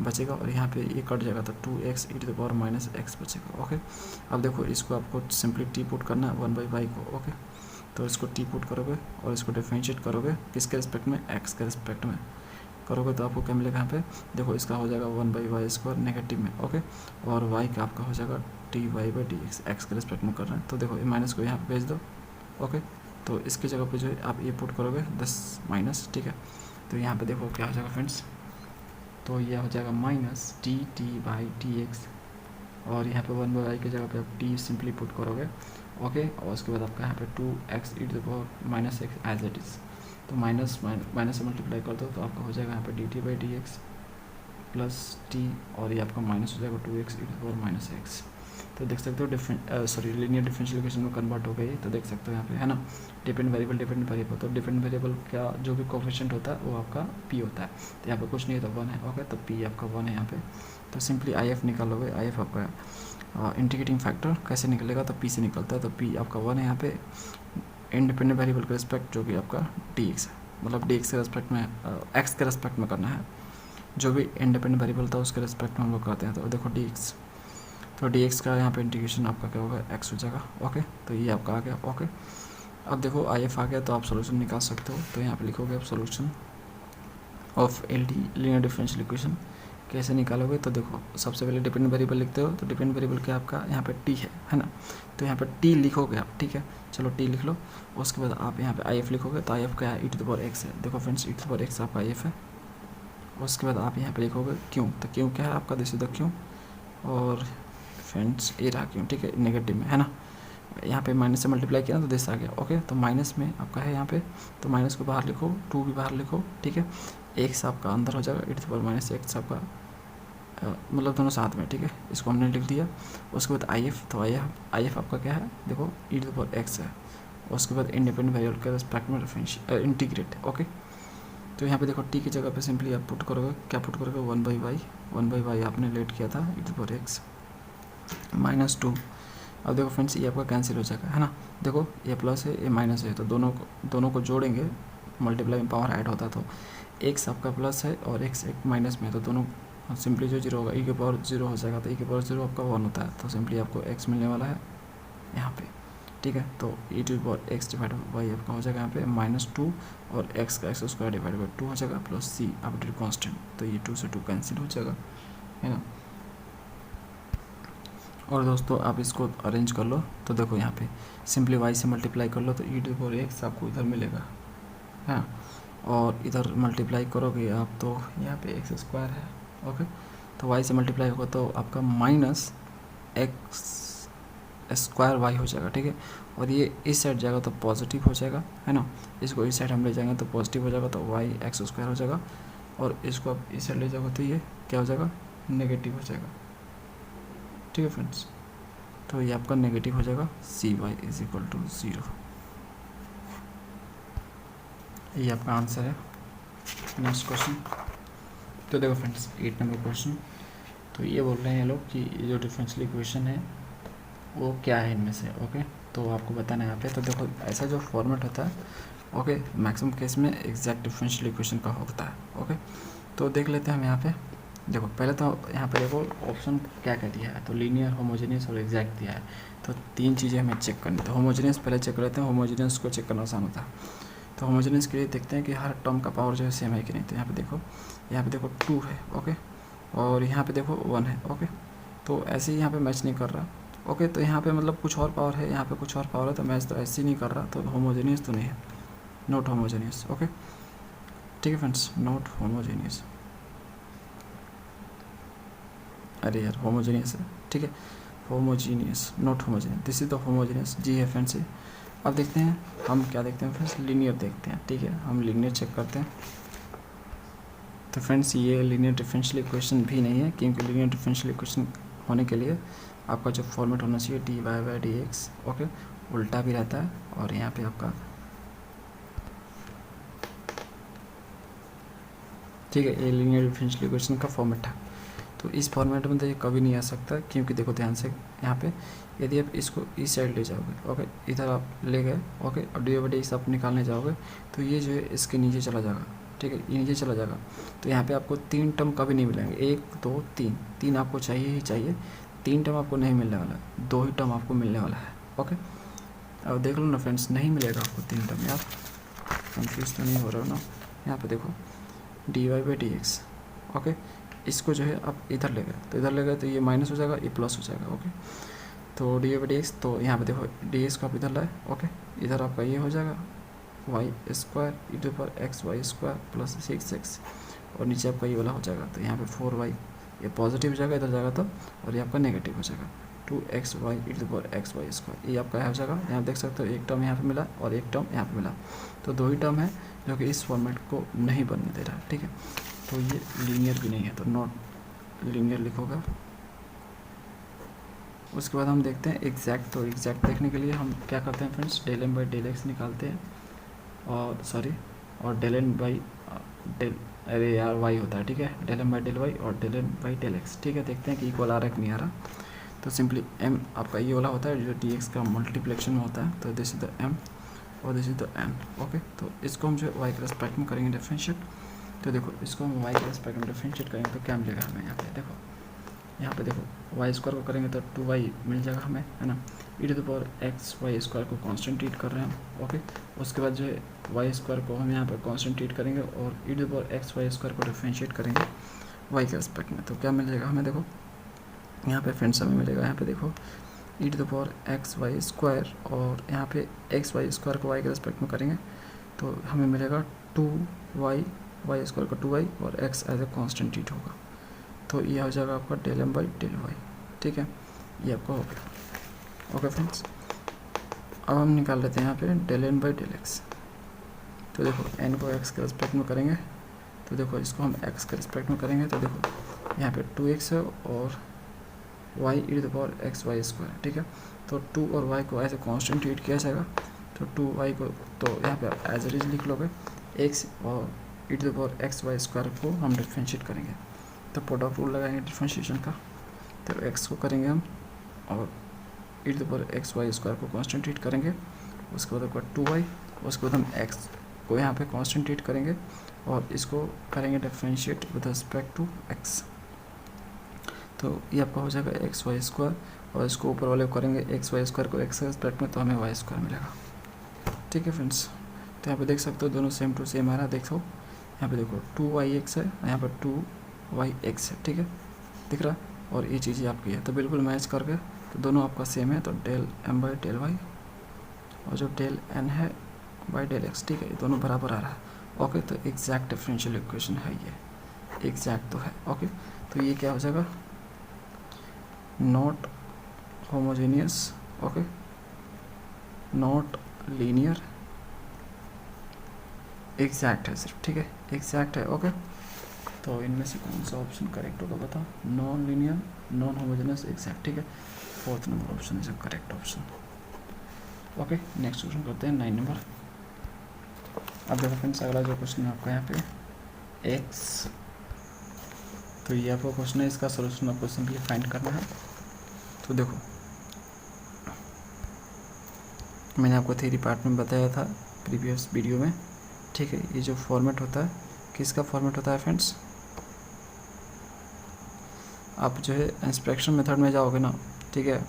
बचेगा और यहाँ पे ये कट जाएगा तो 2x e⁻ x बचेगा। ओके, अब देखो इसको आपको सिंपली टी पुट करना है 1/y को। ओके, तो इसको टी पुट करोगे और इसको डिफरेंशिएट करोगे किसके रिस्पेक्ट में, x के रिस्पेक्ट में करोगे तो आपको क्या मिलेगा यहाँ पे, देखो इसका हो जाएगा 1/y² नेगेटिव में। ओके, और y का आपका हो जाएगा dy/dx, x के रिस्पेक्ट में कर रहे हैं, तो देखो ये माइनस को यहाँ पे भेज दो। ओके, तो इसकी जगह पे जो है आप ये पुट करोगे 10 माइनस, ठीक है, तो यहाँ पे देखो क्या हो जाएगा फ्रेंड्स, तो यह हो जाएगा -dt/dx, और यहाँ पे 1/y की जगह पे आप t सिंपली पुट करोगे। ओके, और उसके बाद आपका यहाँ पे 2x e⁻ x as it is, तो माइनस से मल्टीप्लाई कर दो तो आपका हो जाएगा यहाँ पे dt/dx + t, और ये आपका माइनस हो जाएगा 2x e⁻x। तो देख सकते हो लीनियर डिफरेंशियल इक्वेशन में कन्वर्ट हो गई, तो देख सकते हो यहाँ पे है ना, डिपेंड वेरिएबल। तो डिपेंड वेरिएबल का जो भी कोफिशिएंट होता है वो आपका पी होता है, तो यहाँ पे कुछ नहीं है तो 1 है। ओके, तो पी आपका 1 है यहाँ पे। तो सिंपली आई एफ निकालोगे, आई एफ आपका इंटीग्रेटिंग फैक्टर कैसे निकलेगा, तो पी से निकलता है, तो पी आपका 1 है यहाँ पे। इंडिपेंडेंट वेरिएबल के रिस्पेक्ट जो कि आपका डी एक्स है, मतलब डी एक्स के रेस्पेक्ट में एक्स के रेस्पेक्ट में करना है, जो भी इंडिपेंडेंट वेरिएबल था उसके रेस्पेक्ट में हम लोग करते हैं। तो देखो डी एक्स, तो डी एक्स का यहाँ पे इंटीग्रेशन आपका क्या होगा, एक्स हो जाएगा। ओके, तो ये आपका आ गया। ओके, अब देखो आई एफ आ गया, तो आप सोल्यूशन निकाल सकते हो। तो यहाँ पे लिखोगे आप solution of L D linear differential equation. कैसे निकालोगे, तो देखो सबसे पहले डिपेंडेंट वेरिएबल लिखते हो, तो डिपेंडेंट वेरिएबल क्या आपका यहाँ पे टी है ना, तो यहाँ पे टी लिखोगे आप, ठीक है, चलो टी लिख लो। उसके बाद आप यहाँ पे आई एफ लिखोगे, तो आई एफ क्या है, E to the power X है। देखो friends, E to the power X आपका आई एफ है। उसके बाद आप यहाँ पे लिखोगे क्यों, तो क्यों क्या है आपका, दिस इज द क्यों, और फ्रेंड्स ये रहा क्यों, ठीक है, नेगेटिव में है ना, यहाँ पे माइनस से मल्टीप्लाई किया ना तो दिस आ गया। ओके, तो माइनस में आपका है यहाँ पे, तो माइनस को बाहर लिखो, 2 भी बाहर लिखो, ठीक है, एक्स आपका अंदर हो जाएगा, e to the power minus x आपका मतलब दोनों साथ में, ठीक है, इसको हमने लिख दिया। उसके बाद आई एफ, तो आई एफ आपका क्या है, देखो e to the power X है। उसके बाद इंडिपेंडेंट वेरिएबल के रेस्पेक्ट में इंटीग्रेट। ओके, तो यहाँ पे देखो टी की जगह पे सिंपली आप पुट करोगे, क्या पुट करोगे, 1/y आपने लेट किया था, e to the power x minus 2। अब देखो फ्रेंड्स ये आपका कैंसिल हो जाएगा, है ना, देखो ये प्लस है ये माइनस है, तो दोनों को जोड़ेंगे, मल्टीप्लाई में पावर ऐड होता है, तो एक्स आपका प्लस है और एक्स एक माइनस में है, तो दोनों सिंपली जो जीरो होगा, ई के पावर 0 हो जाएगा, तो ई के पावर 0 आपका 1 होता है, तो सिंपली आपको एक्स मिलने वाला है यहाँ पे, ठीक है। तो e to the power x divide by आपका हो जाएगा यहाँ पे -2 और एक्स का एक्स स्क्वायर डिवाइड बाई 2 हो जाएगा, प्लस सी अपडेट कॉन्स्टेंट, तो ये 2 से 2 कैंसिल हो जाएगा, है ना। और दोस्तों आप इसको अरेंज कर लो, तो देखो यहाँ पे सिंपली वाई से मल्टीप्लाई कर लो, तो e to the power x आपको इधर मिलेगा, है ना, और इधर मल्टीप्लाई करोगे आप तो यहाँ पे एक्स स्क्वायर है। ओके, तो वाई से मल्टीप्लाई होगा तो आपका माइनस एक्स स्क्वायर वाई हो जाएगा, ठीक है, और ये इस साइड जाएगा तो पॉजिटिव हो जाएगा, है ना, इसको इस साइड हम ले जाएंगे तो पॉजिटिव हो जाएगा, तो वाई एक्स स्क्वायर हो जाएगा, और इसको आप इस साइड ले जाओगे तो ये क्या हो जाएगा, नेगेटिव हो जाएगा, ठीक है फ्रेंड्स। तो ये आपका नेगेटिव हो जाएगा, cy इज इक्वल टू 0। ये आपका आंसर है। नेक्स्ट क्वेश्चन, तो देखो फ्रेंड्स 8 नंबर क्वेश्चन, तो ये बोल रहे हैं ये लोग कि ये जो डिफरेंशियल इक्वेशन है वो क्या है इनमें से। ओके, तो आपको बताना है यहाँ पे, तो देखो ऐसा जो फॉर्मेट होता है, ओके, मैक्सिमम केस में एग्जैक्ट डिफरेंशियल इक्वेशन का होता है। ओके, तो देख लेते हैं हम यहाँ पे, देखो पहले तो यहाँ पे देखो ऑप्शन क्या क्या दिया है, तो लीनियर, होमोजेनियस और एग्जैक्ट दिया है, तो 3 चीज़ें हमें चेक करनी। तो होमोजेनियस पहले चेक कर लेते हैं, होमोजेनियस को चेक करना आसान होता है। तो होमोजेनियस के लिए देखते हैं कि हर टर्म का पावर जो है सेम है कि नहीं, तो यहाँ पे देखो 2 है, ओके, और यहाँ पे देखो 1 है, ओके, तो ऐसे ही यहाँ पे मैच नहीं कर रहा। ओके, तो यहाँ पे मतलब कुछ और पावर है, यहाँ पे कुछ और पावर है, तो मैच तो ऐसे ही नहीं कर रहा, तो होमोजेनियस तो नहीं है, नॉट होमोजेनियस। ओके, ठीक है फ्रेंड्स, नॉट होमोजेनियस, अरे यार होमोजेनियस है, ठीक है, homogeneous not homogeneous, this is the homogeneous, जी है फ्रेंड्स। अब देखते हैं हम क्या देखते हैं फ्रेंड्स, लीनियर देखते हैं, ठीक है, हम लीनियर चेक करते हैं। तो फ्रेंड्स ये लीनियर डिफरेंशियल इक्वेशन भी नहीं है, क्योंकि लीनियर डिफरेंशियल इक्वेशन होने के लिए आपका जो फॉर्मेट होना चाहिए dy/dx, ओके, उल्टा भी रहता है, और यहाँ पे आपका, ठीक है, ये लीनियर डिफरेंशियल इक्वेशन का फॉर्मेट है। तो इस फॉर्मेट में तो ये कभी नहीं आ सकता, क्योंकि देखो ध्यान से यहाँ पे, यदि आप इसको इस साइड ले जाओगे, ओके, इधर आप ले गए, ओके, और dy/dx आप निकालने जाओगे तो ये जो है इसके नीचे चला जाएगा, ठीक है, ये नीचे चला जाएगा, तो यहाँ पे आपको 3 टर्म कभी नहीं मिलेंगे, 1 2 3 आपको चाहिए ही चाहिए, 3 टर्म आपको नहीं मिलने वाला है, 2 ही टर्म आपको मिलने वाला है। ओके, अब देख लो ना फ्रेंड्स, नहीं मिलेगा आपको 3 टर्म, यार कंफ्यूज तो नहीं हो रहा हो ना। यहाँ पे देखो dy/dx, ओके, इसको जो है आप इधर ले गए, तो इधर ले गए तो ये माइनस हो जाएगा, ये प्लस हो जाएगा। ओके, तो dy/dx, तो यहाँ पे देखो dx को आप इधर लाए, ओके, इधर आपका ये हो जाएगा y square E to power X Y square plus 6x, और नीचे आपका ये वाला हो जाएगा, तो यहाँ पे 4y, ये पॉजिटिव हो जाएगा इधर जाएगा तो, और ये आपका नेगेटिव हो जाएगा 2xy E to power X Y square, ये आपका हो जाएगा। यहाँ देख सकते हो एक टर्म यहाँ पे मिला और एक टर्म यहाँ पे मिला, तो 2 ही टर्म है जो कि इस फॉर्मेट को नहीं बनने दे रहा है, ठीक है, तो ये लीनियर भी नहीं है, तो नॉट लीनियर लिखोगे। उसके बाद हम देखते हैं एग्जैक्ट। तो एग्जैक्ट देखने के लिए हम क्या करते हैं friends, del M by del X निकालते हैं और डेल एन बाई डेल, अरे यार वाई होता है, ठीक है, del M by del Y और del N by del x, ठीक है। देखते हैं कि इक्वल आ रहा है कि नहीं आ रहा। तो सिंपली एम आपका ये वाला होता है जो डी एक्स का मल्टीप्लेक्शन में होता है, तो दिस इज द एम और this is the N, okay. तो इसको हम जो वाई के रेस्पेक्ट में करेंगे डिफरेंशिएट। तो देखो इसको हम वाई के रेस्पेक्ट में डिफरेंशिएट करेंगे तो क्या मिलेगा हमें यहाँ पे, देखो यहाँ पे देखो वाई स्क्वायर को करेंगे तो 2y मिल जाएगा हमें, है ना। E to the power x Y square को कांस्टेंट ट्रीट कर रहे हैं हम, ओके। उसके बाद जो है वाई स्क्वायर को हम यहाँ पे कांस्टेंट ट्रीट करेंगे और e to the power x Y square को डिफरेंशिएट करेंगे वाई के रेस्पेक्ट में। तो क्या मिल जाएगा हमें, देखो यहाँ पे फ्रेंड्स हमें मिलेगा, यहाँ पे देखो e to the power x Y square और यहाँ पे एक्स वाई स्क्वायर को वाई के रेस्पेक्ट में करेंगे तो हमें मिलेगा 2y, वाई स्क्वायर का 2y और x as a constant treat होगा। तो ये हो जाएगा आपका del M by del Y, ठीक है, ये आपका हो गया, ओके फ्रेंड्स। अब हम निकाल लेते हैं यहाँ पे del N by del X. तो देखो n को x के रिस्पेक्ट में करेंगे तो देखो इसको हम x के रिस्पेक्ट में करेंगे तो देखो यहाँ पे 2x है और y E to the power x Y square, ठीक है। तो 2 और y को ऐसे कांस्टेंट ट्रीट किया जाएगा तो 2y को तो यहाँ पे एज इट इज लिख लोगे, x और e to the power x Y square को हम डिफरेंशिएट करेंगे तो प्रोडक्ट रूल लगाएंगे डिफरेंशिएशन का। तो x को करेंगे हम और e to the power x Y square को कांस्टेंट ट्रीट करेंगे, उसके बाद आपका 2y, उसके बाद हम x को यहाँ पे कांस्टेंट ट्रीट करेंगे और इसको करेंगे differentiate with respect to x। तो ये आपका हो जाएगा एक्स वाई स्क्वायर और इसको ऊपर वाले को करेंगे एक्स वाई स्क्वायर को एक्स के रिस्पेक्ट में तो हमें वाई स्क्वायर मिलेगा, ठीक है फ्रेंड्स। तो यहाँ पे देख सकते हो दोनों सेम टू सेम आ रहा है, देखो यहाँ पे देखो 2yx है, यहाँ पर 2yx है, ठीक है, दिख रहा है। और ये चीज़ें आपकी है तो बिल्कुल मैच करके तो दोनों आपका सेम है, तो del M by del Y और जो डेल एन है बाई डेल एक्स, ठीक है, ये दोनों बराबर आ रहा है, ओके। तो एग्जैक्ट डिफरेंशियल इक्वेशन है ये, एग्जैक्ट तो है, ओके। तो ये क्या हो जाएगा, not homogeneous, okay, not linear, exact है सिर्फ, ठीक है, एग्जैक्ट है, ओके। तो इनमें से कौन सा ऑप्शन करेक्ट होगा बताओ, non linear, non homogeneous, exact, ठीक है। 4th number option is a correct option, okay. Next question करते हैं 9 नंबर। अब देखो फ्रेंड्स अगला जो क्वेश्चन है आपका यहाँ पे x, तो ये आपका क्वेश्चन है, इसका सोल्यूशन आपको सिंपली फाइंड करना है। तो देखो मैंने आपको थ्योरी पार्ट में बताया था प्रीवियस वीडियो में, ठीक है। ये जो फॉर्मेट होता है किसका फॉर्मेट होता है फ्रेंड्स, आप जो है इंस्पेक्शन मेथड में जाओगे ना, ठीक है,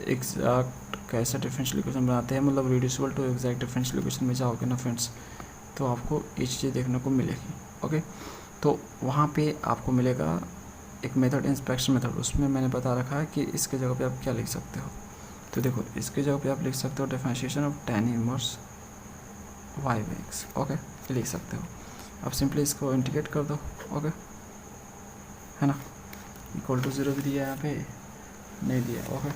एग्जैक्ट कैसा डिफरेंशियल इक्वेशन बनाते हैं, मतलब reducible to exact differential equation में जाओगे ना फ्रेंड्स, तो आपको ये चीज़ें देखने को मिलेगी, ओके। तो वहाँ पे आपको मिलेगा एक मेथड, इंस्पेक्शन मेथड, उसमें मैंने बता रखा है कि इसके जगह पे आप क्या लिख सकते हो। तो देखो इसके जगह पे आप लिख सकते हो differentiation of tan inverse Y by x, okay, ये लिख सकते हो। अब सिंपली इसको इंटीग्रेट कर दो, ओके, है ना। इक्वल टू 0 भी दिया यहाँ पे, नहीं दिया, ओके,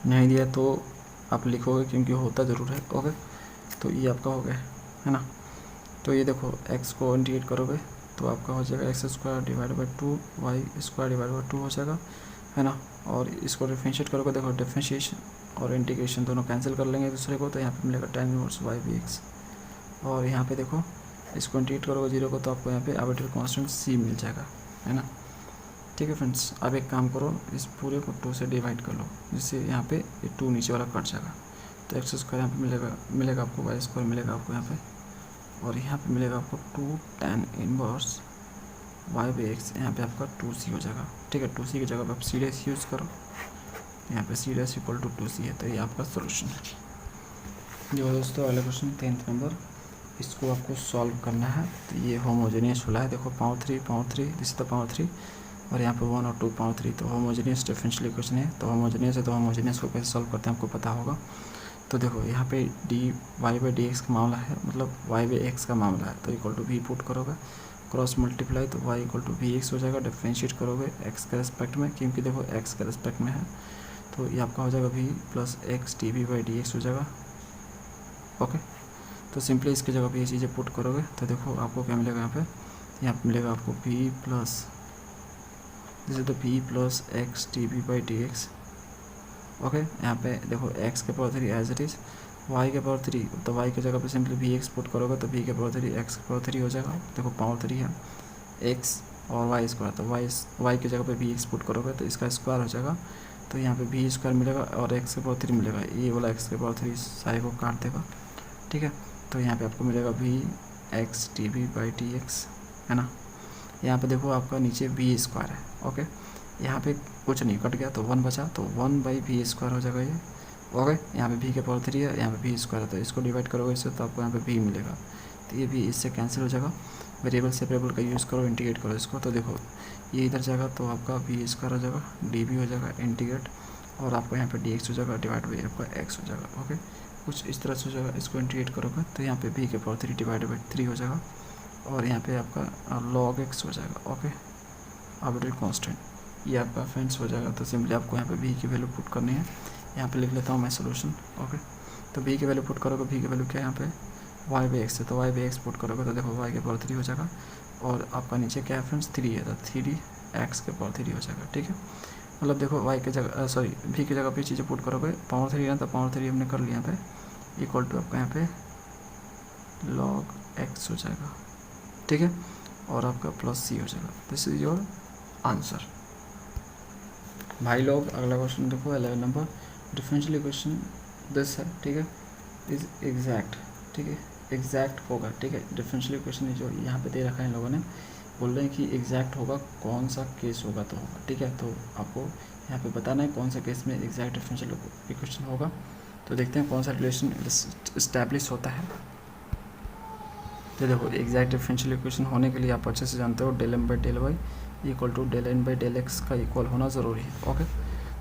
नहीं दिया तो आप लिखोगे क्योंकि होता ज़रूर है, ओके। तो ये आपका हो गया, है ना। तो ये देखो x को इंटीग्रेट करोगे तो आपका हो जाएगा x square divide by 2 Y square divide by 2 हो जाएगा, है ना। और इसको डिफरेंशिएट करोगे, देखो डिफरेंशिएशन और इंटीग्रेशन दोनों कैंसिल कर लेंगे एक दूसरे को, तो यहाँ पे मिलेगा tan inverse Y by X. और यहाँ पे देखो इसको इंटीग्रेट करोगे 0 को तो आपको यहाँ पे आर्बिट्ररी कांस्टेंट c मिल जाएगा, है ना, ठीक है फ्रेंड्स। अब एक काम करो, इस पूरे को 2 से डिवाइड कर लो, जिससे यहाँ पे ये 2 नीचे वाला कट जाएगा, तो एक्स स्क्वायर यहाँ पे मिलेगा आपको, वाई स्क्वायर मिलेगा आपको यहाँ पे, और यहाँ पे मिलेगा आपको 2 tan inverse Y by X, यहाँ पे आपका 2c हो जाएगा, ठीक है। 2c की जगह पे आप c डैश यूज़ करो, यहाँ पे c dash equal to 2c है, तो ये आपका सोल्यूशन है। जो दोस्तों अगला क्वेश्चन 10th नंबर, इसको आपको सॉल्व करना है। तो ये होमोजेनियस वाला है, देखो पावर 3 दिस द पावर 3 और यहाँ पे 1 और 2 पावर 3, तो होमोजेनियस डिफरेंशियल इक्वेशन है। तो होमोजेनियस है तो होमोजेनियस को कैसे सॉल्व करते हैं आपको पता होगा। तो देखो यहाँ पे d Y by D x का मामला है, मतलब वाई बाई एक्स का मामला है, तो इक्वल टू वी पुट करोगे, क्रॉस मल्टीप्लाई तो y equal to v x हो जाएगा, डिफरेंशिएट करोगे एक्स के रेस्पेक्ट में, क्योंकि देखो एक्स के रेस्पेक्ट में है, तो ये आपका हो जाएगा v plus x d v by D x हो जाएगा, ओके। तो सिंपली इसकी जगह पे ये चीज़ें पुट करोगे तो देखो आपको क्या मिलेगा, यहाँ पे मिलेगा आपको v plus this is the v plus x d b by D x. Okay, यहाँ पे देखो x के power 3 as it is, y के पावर 3, तो y की जगह पे सिंपली v एक्स पुट करोगे तो v के पावर 3 x के पावर 3 हो जाएगा। देखो पावर 3 है x और y स्क्वायर, तो y की जगह पे v एक्स पुट करोगे तो इसका स्क्वायर हो जाएगा, तो यहाँ पे v स्क्वायर मिलेगा और x के पावर 3 मिलेगा, ये वाला x के पावर 3 सारे को काट देगा, ठीक है। तो यहाँ पे आपको मिलेगा v x d b by D x, है ना। यहाँ पे देखो आपका नीचे v स्क्वायर है, ओके, यहाँ पे कुछ नहीं कट गया तो 1 बचा, तो 1 बाई वी स्क्वायर हो जाएगा ये, ओके। यहाँ पे v के पावर 3 है, यहाँ पे v स्क्वायर है, तो इसको डिवाइड करोगे इससे तो आपको यहाँ पे v मिलेगा, तो ये v इससे कैंसिल हो जाएगा। वेरिएबल सेपरेबल का यूज़ करो, इंटीग्रेट करो इसको, तो देखो ये इधर जाएगा तो आपका v स्क्वायर हो जाएगा, डी बी हो जाएगा इंटीग्रेट, और आपको यहाँ पे डी एक्स हो जाएगा, डिवाइड बाई आपका x हो जाएगा, ओके। कुछ इस तरह से हो जाएगा, इसको इंटीग्रेट करोगे तो यहाँ पे v के पावर 3 डिवाइड बाई 3 हो जाएगा, और यहाँ पे आपका log x हो जाएगा, ओके, आर्बिट्रेरी कांस्टेंट, ये आपका फ्रेंड्स हो जाएगा। तो सिंपली आपको यहाँ पे v की वैल्यू पुट करनी है, यहाँ पे लिख लेता हूँ मैं सोल्यूशन, ओके। तो v की वैल्यू पुट करोगे, v की वैल्यू क्या है यहाँ पे y बाई एक्स है, तो y बाई एक्स पुट करोगे तो देखो y के पावर 3 हो जाएगा, और आपका नीचे क्या है फ्रेंड्स 3 है, तो 3 x के पावर 3 हो जाएगा, ठीक है। मतलब देखो y की जगह v की जगह पे चीज़ें पुट करोगे, पावर 3 है तो पावर 3 हमने कर लिया यहाँ पे, इक्वल टू आपका यहाँ पे log x हो जाएगा, ठीक है, और आपका प्लस c हो जाएगा। This is your answer. भाई लोग अगला क्वेश्चन देखो 11 नंबर, डिफरेंशियल इक्वेशन दिस है, ठीक है, इज एग्जैक्ट, ठीक है, एग्जैक्ट होगा, ठीक है। डिफरेंशियल इक्वेशन जो यहाँ पे दे रखा है इन लोगों ने, बोल रहे हैं कि एग्जैक्ट होगा, कौन सा केस होगा तो होगा, ठीक है। तो आपको यहाँ पे बताना है कौन सा केस में एग्जैक्ट डिफरेंशियल इक्वेशन होगा। तो देखते हैं कौन सा रिलेशन इस्टेब्लिश होता है। तो देखो एग्जैक्ट डिफरेंशियल इक्वेशन होने के लिए आप अच्छे से जानते हो del M by del y equal to del N by del x का इक्वल होना ज़रूरी है, ओके।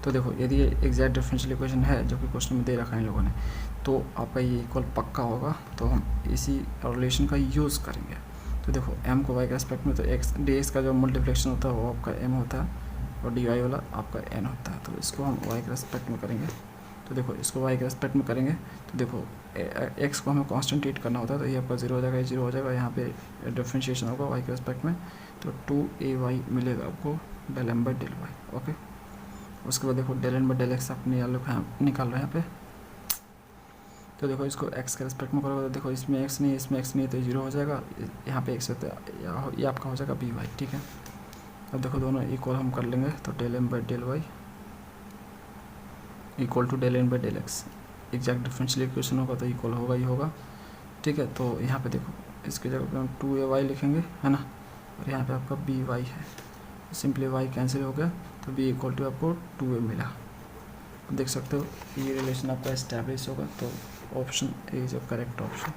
तो देखो यदि ये एग्जैक्ट डिफरेंशियल इक्वेशन है जो कि क्वेश्चन में दे रखा है इन लोगों ने, तो आपका ये इक्वल पक्का होगा, तो हम इसी रिलेशन का यूज़ करेंगे। तो देखो m को y के रेस्पेक्ट में, तो x dx का जो मल्टीप्लिकेशन होता है वो आपका m होता है, और dy वाला आपका n होता है, तो इसको हम y के रेस्पेक्ट में करेंगे। तो देखो इसको y के रेस्पेक्ट में करेंगे, तो देखो x को हमें कांस्टेंट ट्रीट करना होता है, तो ये आपका 0 हो जाएगा, ये 0 हो जाएगा, यहाँ पे डिफरेंशिएशन होगा y के रेस्पेक्ट में, तो 2ay मिलेगा आपको del m by del y, okay. उसके बाद देखो del N by del x आप निकाल लो यहाँ पे, तो देखो इसको x के रेस्पेक्ट में करोगे तो देखो इसमें x नहीं है, इसमें x नहीं है, तो 0 हो जाएगा, यहाँ पे x है तो ये आपका हो जाएगा बी वाई, ठीक है। अब देखो दोनों इक्वल हम कर लेंगे, तो del M by del y equal to del N by del x, exact differential equation होगा तो इक्वल होगा ही होगा, ठीक है। तो यहाँ पे देखो इसकी जगह पे हम 2ay लिखेंगे, है ना, और यहाँ पे आपका बी वाई है, सिंपली y कैंसिल हो गया, तो b इक्वल टू आपको 2a मिला। देख सकते हो ये रिलेशन आपका एस्टैब्लिश होगा, तो option A is correct option.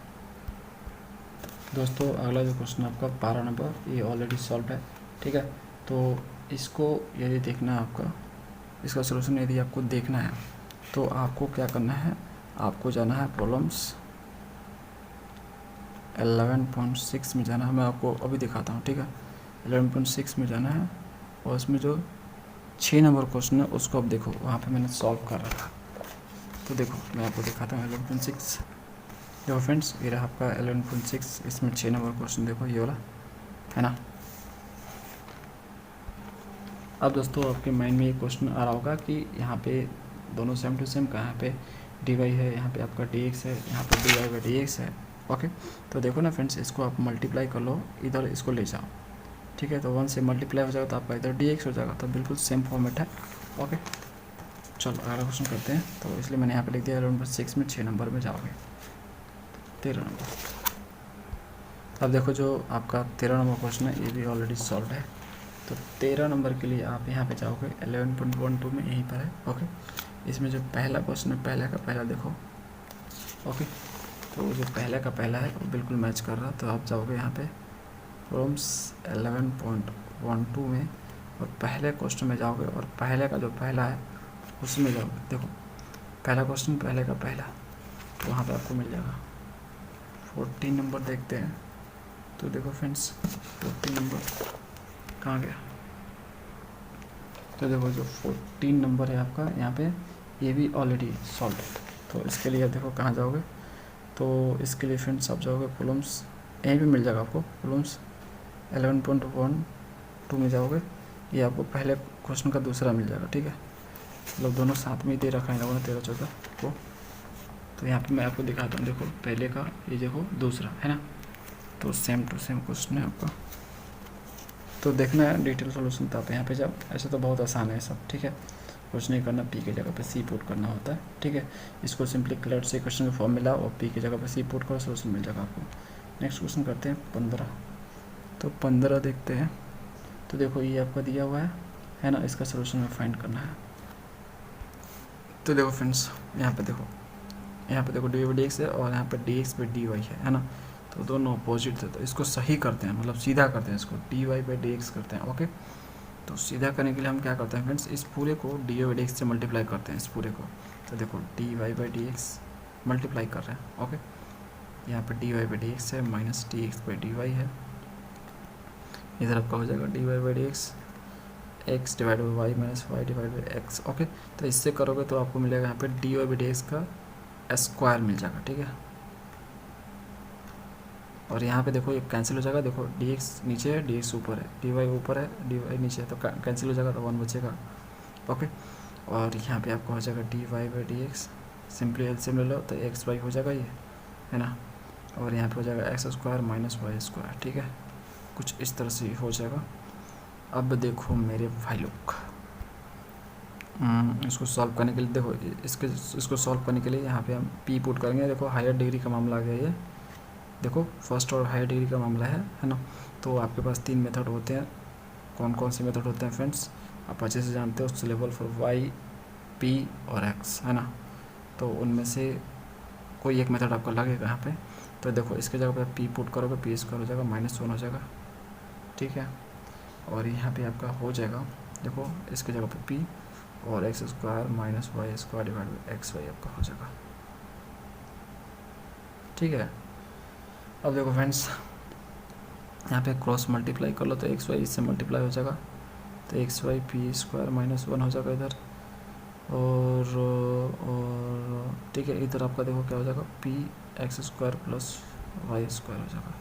दोस्तों अगला जो क्वेश्चन आपका 12 नंबर, ये ऑलरेडी सॉल्व है, ठीक है। तो इसको यदि देखना है आपका, इसका सलूशन यदि आपको देखना है तो आपको क्या करना है, आपको जाना है प्रॉब्लम्स 11.6 में जाना है, मैं आपको अभी दिखाता हूँ, ठीक है। 11.6 में जाना है, और उसमें जो 6 नंबर क्वेश्चन है उसको अब देखो, वहाँ पे मैंने सॉल्व कर रखा। तो देखो मैं आपको दिखाता हूँ 11.6। देखो फ्रेंड्स ये रहा आपका 11.6, इसमें 6 नंबर क्वेश्चन देखो ये वाला, है ना। अब दोस्तों आपके माइंड में ये क्वेश्चन आ रहा होगा कि यहाँ पे दोनों सेम टू सेम, कहाँ पे डी वाई है, यहाँ पे आपका डी एक्स है, यहाँ पे d Y by D x है, ओके। तो देखो ना फ्रेंड्स, इसको आप मल्टीप्लाई कर लो, इधर इसको ले जाओ, ठीक है। तो 1 से मल्टीप्लाई हो जाएगा तो आपका इधर डी एक्स हो जाएगा, तो बिल्कुल सेम फॉर्मेट है, ओके। चलो अगला क्वेश्चन करते हैं। तो इसलिए मैंने यहाँ पे लिख दिया 11.6 में 6 नंबर में जाओगे, 13 नंबर। अब देखो जो आपका 13 नंबर क्वेश्चन है ये भी ऑलरेडी सॉल्व है, तो 13 नंबर के लिए आप यहाँ पे जाओगे 11.12 में, यहीं पर है, ओके। इसमें जो पहला क्वेश्चन है, पहले का पहला देखो, ओके। तो जो पहले का पहला है वो बिल्कुल मैच कर रहा है, तो आप जाओगे यहाँ पे प्रॉब्लम्स 11.12 में, और पहले क्वेश्चन में जाओगे, और पहले का जो पहला है उसमें जाओगे। देखो पहला क्वेश्चन पहले का पहला, तो वहाँ पे आपको मिल जाएगा 14 नंबर। देखते हैं, तो देखो फ्रेंड्स 14 नंबर कहाँ गया, तो देखो जो 14 नंबर है आपका यहाँ पे, ये भी ऑलरेडी सॉल्व है। तो इसके लिए देखो कहाँ जाओगे, तो इसके लिए फ्रेंड्स आप जाओगे प्रॉब्लम्स, यहीं पे मिल जाएगा आपको प्रॉब्लम्स 11.12 में जाओगे, ये आपको पहले क्वेश्चन का दूसरा मिल जाएगा, ठीक है। मतलब दोनों साथ में ही दे रखा है इन लोगों ने 13-14 को। तो यहाँ पे मैं आपको दिखाता हूँ, देखो पहले का, ये देखो दूसरा है ना, तो सेम टू सेम क्वेश्चन है आपका। तो देखना है डिटेल सोल्यूशन, तो आप यहाँ पे जाओ। ऐसे तो बहुत आसान है सब, ठीक है, कुछ नहीं करना, पी की जगह पे सी पुट करना होता है, ठीक है। इसको सिंपली क्लर्ट से क्वेश्चन के फॉर्म में लाओ और पी की जगह पे सी पुट करो, सोल्यूशन मिल जाएगा आपको। नेक्स्ट क्वेश्चन करते हैं 15। तो 15 देखते हैं। तो देखो ये आपका दिया हुआ है ना, इसका सोल्यूशन में फाइंड करना है। तो देखो फ्रेंड्स, यहाँ पे देखो डी बाई डी एक्स है और यहाँ पे d x by d y है ना, तो दोनों अपोजिट थे। तो इसको सही करते हैं, मतलब सीधा करते हैं, इसको d Y by D x करते हैं, ओके। तो सीधा करने के लिए हम क्या करते हैं फ्रेंड्स, इस पूरे को d Y by D x से मल्टीप्लाई करते हैं, इस पूरे को। तो देखो d Y by D x multiply कर रहे हैं, ओके। यहाँ पे d Y by D x है minus d x by d y है, इधर आपका हो जाएगा d Y by D x x divide by y minus y divide by x, okay. तो इससे करोगे तो आपको मिलेगा यहाँ पे d Y by D x का स्क्वायर मिल जाएगा, ठीक है। और यहाँ पे देखो ये कैंसिल हो जाएगा, देखो डी एक्स नीचे है, डी एक्स ऊपर है, डी वाई ऊपर है, डी वाई नीचे है, तो कैंसिल हो जाएगा, तो 1 बचेगा, ओके। और यहाँ पे आपको हो जाएगा d Y by D x, simply LCM ले लो तो एक्स वाई हो जाएगा ये, है ना। और यहाँ पे हो जाएगा x square minus y square, ठीक है, कुछ इस तरह से हो जाएगा। अब देखो मेरे भाई लोग, इसको सॉल्व करने के लिए देखो, इसको सॉल्व करने के लिए यहाँ पे हम पी पुट करेंगे। देखो हायर डिग्री का मामला आ गया ये, देखो फर्स्ट और हायर डिग्री का मामला है ना। तो आपके पास 3 मेथड होते हैं। कौन कौन से मेथड होते हैं फ्रेंड्स, आप अच्छे से जानते हो, सिलेबल फॉर वाई, पी और एक्स, है ना। तो उनमें से कोई एक मेथड आपका लगेगा यहाँ पे। तो देखो इसके जगह पे पी पुट करोगे, पी स्क्वायर हो जाएगा -1 हो जाएगा, ठीक है। और यहाँ पे आपका हो जाएगा, देखो इसके जगह पे पी और x square minus y square divide by x y आपका हो जाएगा, ठीक है। अब देखो फ्रेंड्स, यहाँ पे क्रॉस मल्टीप्लाई कर लो तो एक्स वाई इससे मल्टीप्लाई हो जाएगा, तो एक्स वाई पी स्क्वायर -1 हो जाएगा इधर। और ठीक है, इधर आपका देखो क्या हो जाएगा, p x square plus y square हो जाएगा।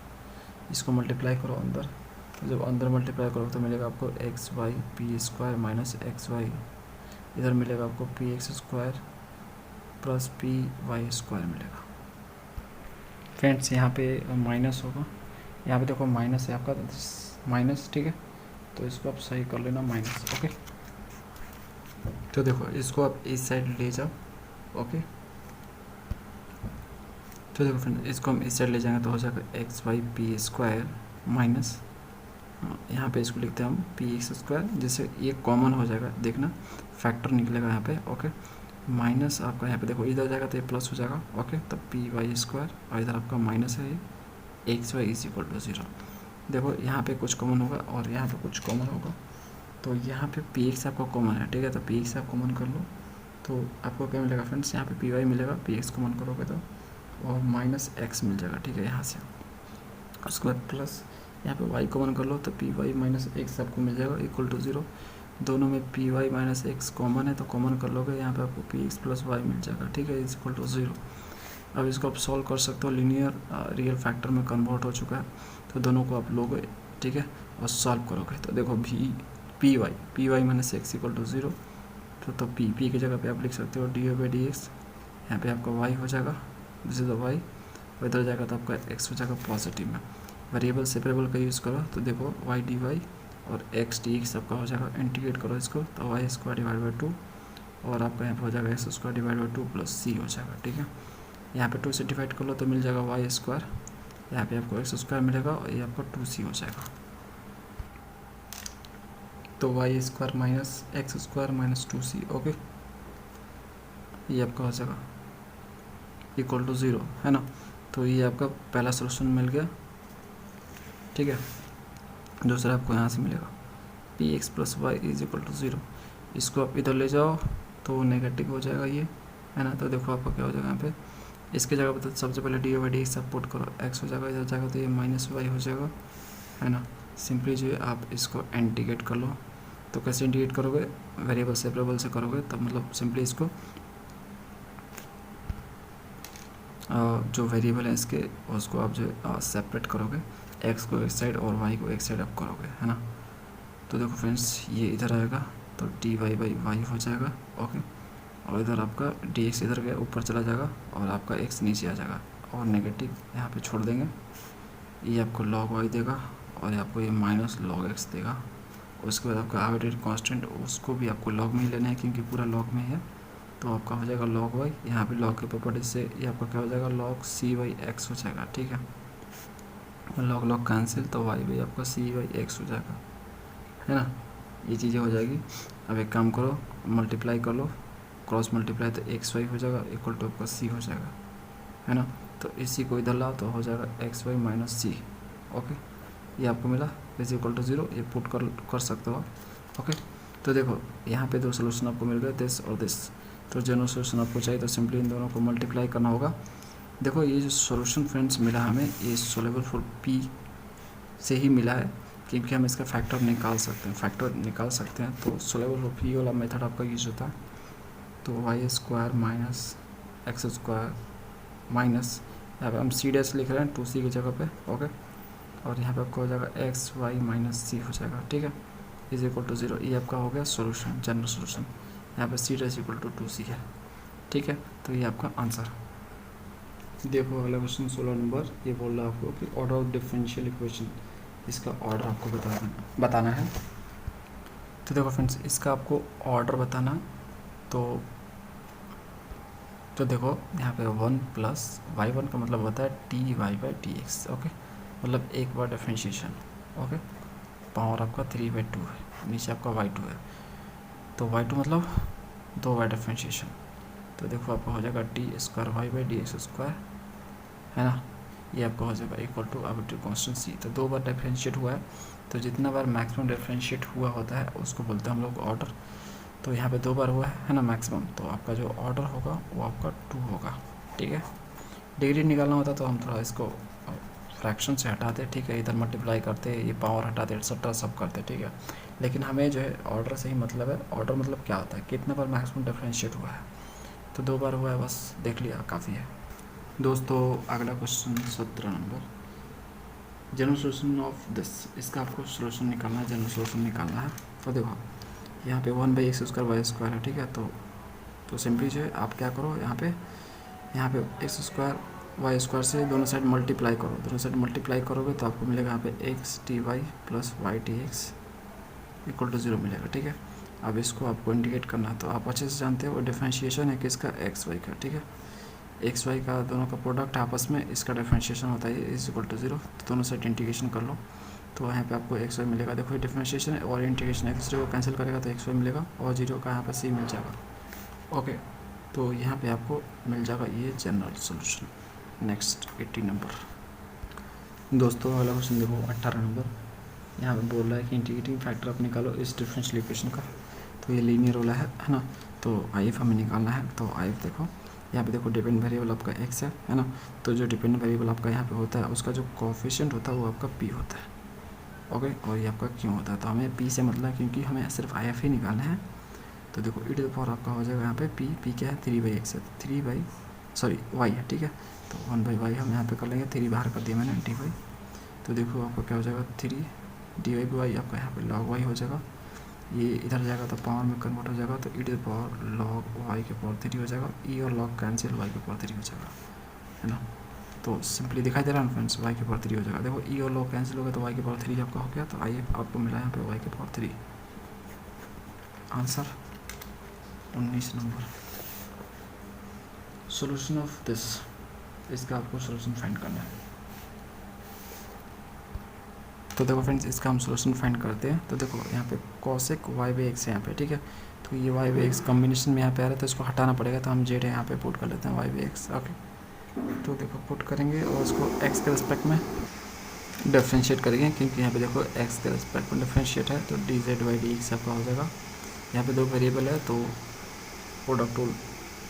इसको मल्टीप्लाई करो अंदर, तो जब अंदर मल्टीप्लाई करो तो मिलेगा आपको x y p square minus x y, इधर मिलेगा आपको p x square plus p y square मिलेगा। फ्रेंड्स यहाँ पे माइनस होगा, यहाँ पे देखो माइनस है आपका, माइनस, ठीक है। तो इसको आप सही कर लेना माइनस, ओके। तो देखो इसको आप इस साइड ले जाओ, ओके। तो देखो फ्रेंड, इसको हम इस साइड ले जाएंगे तो हो जाएगा x y p square minus, यहाँ पे इसको लिखते हैं हम पी एक्स स्क्वायर, जिससे ये कॉमन हो जाएगा, देखना फैक्टर निकलेगा यहाँ पे, ओके। माइनस आपका यहाँ पे देखो इधर जाएगा तो ये प्लस हो जाएगा, ओके। तब पी वाई स्क्वायर और इधर आपका माइनस है, ये x y is equal to 0। देखो यहाँ पे कुछ कॉमन होगा और यहाँ पे कुछ कॉमन होगा, तो यहाँ पे पी एक्स आपका कॉमन है, ठीक है। तो पी एक्स आप कॉमन कर लो तो आपको क्या मिलेगा फ्रेंड्स, यहाँ पे पी वाई मिलेगा, पी एक्स कॉमन करोगे तो, और माइनस एक्स मिल जाएगा, ठीक है, यहाँ से। उसके बाद प्लस यहाँ पे y कॉमन कर लो तो पी वाई माइनस एक्स आपको मिल जाएगा इक्वल टू 0। दोनों में p y minus x common है तो कॉमन कर लोगे, यहाँ पे आपको पी एक्स प्लस वाई मिल जाएगा, ठीक है, इज इक्वल टू 0। अब इसको आप सॉल्व कर सकते हो, लीनियर रियल फैक्टर में कन्वर्ट हो चुका है, तो दोनों को आप लोगे, ठीक है, और सॉल्व करोगे। तो देखो p y minus x equal to 0, तो पी की जगह पे आप लिख सकते हो d Y by D x, यहाँ पे आपका वाई हो जाएगा, दिस इज द वाई, और इधर जाएगा तो आपका एक्स हो जाएगा पॉजिटिव में। वेरिएबल सेपरेबल का यूज़ करो तो देखो वाई डी वाई और एक्स डी एक्स आपका हो जाएगा, इंटीग्रेट करो इसको तो वाई स्क्वायर डिवाइड बाई 2, और आपका यहाँ पे हो जाएगा x square divide by 2 plus c हो जाएगा, ठीक है। यहाँ पे 2 से डिवाइड कर लो तो मिल जाएगा वाई स्क्वायर, यहाँ पे आपको एक्स स्क्वायर मिलेगा और ये आपको 2c हो जाएगा। तो y square minus x square minus 2c, okay, ये आपका हो जाएगा इक्वल टू 0, है ना। तो ये आपका पहला सोल्यूशन मिल गया, ठीक है। दूसरा आपको यहाँ से मिलेगा p x plus Y is equal to 0, इसको आप इधर ले जाओ तो नेगेटिव हो जाएगा ये, है ना। तो देखो आपका क्या हो जाएगा यहाँ पे, इसके जगह पर तो सबसे पहले d y d x put करो, एक्स हो जाएगा, इधर जाएगा तो ये माइनस वाई हो जाएगा, है ना। सिंपली जो है आप इसको इंटीग्रेट कर लो, तो कैसे इंटीग्रेट करोगे, वेरिएबल सेपरेबल से करोगे, तब मतलब सिंपली इसको जो वेरिएबल है इसके उसको आप जो सेपरेट करोगे, एक्स को एक साइड और वाई को एक साइड आप करोगे, है ना। तो देखो फ्रेंड्स ये इधर आएगा तो डी वाई बाई वाई हो जाएगा। ओके, और इधर आपका डी एक्स इधर गया ऊपर चला जाएगा और आपका एक्स नीचे आ जाएगा और नेगेटिव यहाँ पे छोड़ देंगे। ये आपको लॉग वाई देगा और आपको ये माइनस लॉग एक्स देगा। उसके बाद आपका आर्बिट्रेरी कांस्टेंट उसको भी आपको लॉग में ही लेना है क्योंकि पूरा लॉग में है, तो आपका हो जाएगा लॉग वाई। यहाँ पे लॉग के प्रॉपर्टी से ये आपका क्या हो जाएगा लॉग सी बाई एक्स हो जाएगा। ठीक है, लॉग लॉग कैंसिल तो वाई बाई आपका सी बाई एक्स हो जाएगा, है ना। ये चीज़ें हो जाएगी। अब एक काम करो, मल्टीप्लाई कर लो, क्रॉस मल्टीप्लाई तो एक्स वाई हो जाएगा इक्वल टू आपका सी हो जाएगा, है ना। तो इसी को इधर लाओ तो हो जाएगा एक्स वाई माइनस सी। ओके, ये आपको मिला इज इक्वल टू 0, ये पुट कर सकते हो आप। ओके, तो देखो यहाँ पे दो सोल्यूशन आपको मिल गए, दिस और दिस। तो जनरल सोल्यूशन आपको चाहिए तो सिंपली इन दोनों को मल्टीप्लाई करना होगा। देखो ये जो सोल्यूशन फ्रेंड्स मिला हमें, ये सोलेबल फॉर पी से ही मिला है क्योंकि हम इसका फैक्टर निकाल सकते हैं। तो सोलेबल फॉर पी वाला मेथड आपका यूज होता है। तो y square minus x square minus, यहाँ पे हम सी डैश लिख रहे हैं 2c की जगह पे। ओके, और यहाँ पे आपको हो जाएगा एक्स वाई माइनस सी हो जाएगा। ठीक है, इज इक्वल टू 0। ये आपका हो गया सोल्यूशन, जनरल सोल्यूशन। यहाँ पे C dash equal to 2c है। ठीक है, तो ये आपका आंसर। देखो अगला क्वेश्चन 16 नंबर, ये बोल रहा है आपको कि ऑर्डर ऑफ डिफरेंशियल इक्वेशन, इसका ऑर्डर आपको बताना है। तो देखो फ्रेंड्स इसका आपको ऑर्डर बताना, तो देखो यहाँ पे 1 प्लस y1 का मतलब होता है t y by t x. Okay, मतलब एक बार डिफ्रेंशिएशन। ओके, पावर आपका 3/2 है, नीचे आपका y2 है, तो y2 मतलब 2 बार डिफ्रेंशिएशन। तो देखो आपका हो जाएगा t square y by D x square, है ना। ये आपका हो जाएगा equal to arbitrary constant c. तो 2 बार डिफ्रेंशिएट हुआ है, तो जितना बार मैक्सिमम डिफ्रेंशिएट हुआ होता है उसको बोलते हैं हम लोग ऑर्डर। तो यहाँ पे 2 बार हुआ है ना मैक्सिमम, तो आपका जो ऑर्डर होगा वो आपका 2 होगा। ठीक है, डिग्री निकालना होता तो हम थोड़ा इसको फ्रैक्शन से हटाते, ठीक है, इधर मल्टीप्लाई करते, ये पावर हटाते, एक्सेट्रा सब करते। ठीक है, लेकिन हमें जो है ऑर्डर से ही मतलब है। ऑर्डर मतलब क्या होता है, कितना बार मैक्सिमम डिफ्रेंशिएट हुआ है, तो 2 बार हुआ है, बस देख लिया काफ़ी है। दोस्तों अगला question 17 number, general solution of this, इसका आपको सोल्यूशन निकालना है, जनरल सोल्यूशन निकालना है। तो देखो यहाँ पे 1 by x square y square है। ठीक है, तो सिंपली जो है आप क्या करो, यहाँ पे एक्स स्क्वायर वाई स्क्वायर से दोनों साइड मल्टीप्लाई करो। दोनों साइड मल्टीप्लाई करोगे तो आपको मिलेगा यहाँ पे x t y plus y t x equal to 0 मिलेगा। ठीक है, अब इसको आपको इंडिकेट करना है, तो आप अच्छे से जानते हो वो डिफरेंशिएशन है किसका, एक्स वाई का। ठीक है, एक्स वाई का दोनों का प्रोडक्ट आपस में, इसका डिफरेंशिएशन होता है इज इक्वल टू 0। तो दोनों साइड इंटीग्रेशन कर लो, तो यहाँ पे आपको एक्स वाई मिलेगा। देखो डिफरेंशिएशन और इंटीग्रेशन एक दूसरे को कैंसिल करेगा तो एक्स वाई मिलेगा और 0 का यहाँ पर सी मिल जाएगा। ओके, तो यहाँ पे आपको मिल जाएगा ये जनरल सोल्यूशन। Next 80 number. दोस्तों अगला क्वेश्चन देखो 18 नंबर, यहाँ पे बोल रहा है कि इंटीग्रेटिंग फैक्टर आप निकालो इस डिफरेंशियल इक्वेशन का। तो ये लीनियर वाला है ना, तो आई एफ हमें निकालना है। तो आई एफ देखो यहाँ पे देखो डिपेंड वेरिएबल आपका एक्स है ना। तो जो डिपेंड वेरिएबल आपका यहाँ पे होता है उसका जो कोएफिशिएंट होता है वो आपका पी होता है। ओके, और ये आपका क्यों होता है, तो हमें पी से मतलब क्योंकि हमें सिर्फ आई एफ ही निकालना है। तो देखो ई टू द पावर आपका हो जाएगा यहाँ पे पी क्या है, 3/x है, वाई है। ठीक है, तो 1/y हम यहाँ पे कर लेंगे, 3 बाहर कर दिया मैंने डी वाई। तो देखो आपका क्या हो जाएगा 3 डी वाई बाई आपका यहाँ पे लॉग वाई हो जाएगा। ये इधर जाएगा तो पावर में कन्वर्ट हो जाएगा, तो e to the power log y के पावर 3 हो जाएगा। ई और लॉग कैंसिल, वाई के पावर 3 हो जाएगा, है ना। तो सिंपली दिखाई दे रहा है ना फ्रेंड्स, वाई के पावर 3 हो जाएगा। देखो ई और लॉग कैंसिल हो गया तो वाई के पावर 3 आपका हो गया। तो आइए आपको मिला यहाँ पे वाई के power 3। Answer 19 number. Solution of this, इसका आपको सोल्यूशन फाइंड करना है। तो देखो फ्रेंड्स इसका हम सोल्यूशन फाइंड करते हैं। तो देखो यहाँ पे कॉसेक वाई बाई एक्स है यहाँ पे। ठीक है, तो ये वाई बाई एक्स कॉम्बिनेशन में यहाँ पे आ रहा है तो इसको हटाना पड़ेगा, तो हम जेड यहाँ पे पुट कर लेते हैं वाई बाई एक्स। ओके, तो देखो पुट करेंगे और उसको एक्स के रिस्पेक्ट में डिफ्रेंशिएट करेंगे, क्योंकि यहाँ पे देखो एक्स के रिस्पेक्ट में डिफ्रेंशिएट है। तो d z y d x आपका हो जाएगा। यहाँ पे 2 वेरिएबल है तो प्रोडक्ट टूल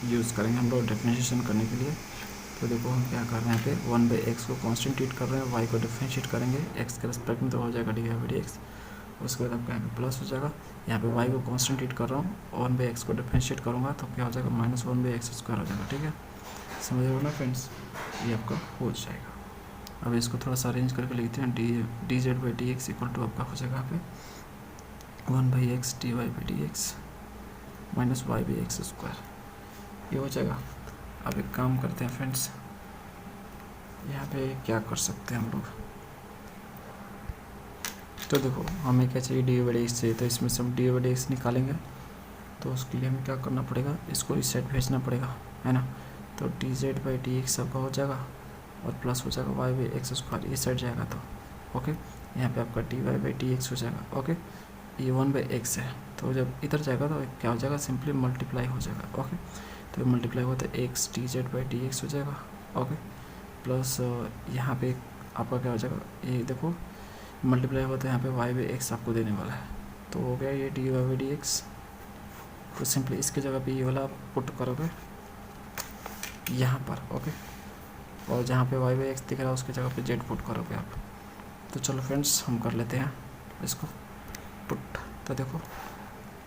यूज़ करेंगे हम लोग डिफ्रेंशिएशन करने के लिए। तो देखो हम क्या कर रहे हैं, यहाँ पे 1/x को कांस्टेंट ट्रीट कर रहे हैं, y को डिफरेंशिएट करेंगे एक्स के रिस्पेक्ट में, तो हो जाएगा डी वाई डी एक्स। उसके बाद आपका यहाँ पे प्लस हो जाएगा, यहाँ पे y को कांस्टेंट ट्रीट कर रहा हूँ, 1/x को डिफरेंशिएट करूँगा तो क्या हो जाएगा -1/x स्क्वायर हो जाएगा। ठीक है, समझ रहे हो ना फ्रेंड्स, ये आपका हो जाएगा। अब इसको थोड़ा सा अरेंज करके लिखते हैं, d z by D x equal to आपका हो जाएगा यहाँ पे 1/x dy/dx माइनस y/x², ये हो जाएगा। अब एक काम करते हैं फ्रेंड्स, यहाँ पे क्या कर सकते हैं हम लोग, तो देखो हमें क्या चाहिए, dy/dx चाहिए, तो इसमें से हम dy/dx निकालेंगे, तो उसके लिए हमें क्या करना पड़ेगा, इसको इस साइड भेजना पड़ेगा, है ना। तो dz/dx सबका हो जाएगा और प्लस हो जाएगा y/x², इस साइड जाएगा तो ओके, यहाँ पे आपका dy/dx हो जाएगा। ओके, ये 1/x है, तो जब इधर जाएगा तो क्या हो जाएगा, सिंपली मल्टीप्लाई हो जाएगा। ओके, तो मल्टीप्लाई होता है x dz/dx हो जाएगा। ओके, प्लस यहाँ पे आपका क्या हो जाएगा, ये देखो मल्टीप्लाई होता है यहाँ पे y/x आपको देने वाला है, तो हो गया ये dy/dx। तो सिंपली इसके जगह पे ये वाला आप पुट करोगे यहाँ पर। ओके, और जहाँ पे y/x दिख रहा है उसकी जगह पे z पुट करोगे आप। तो चलो फ्रेंड्स हम कर लेते हैं इसको पुट। तो देखो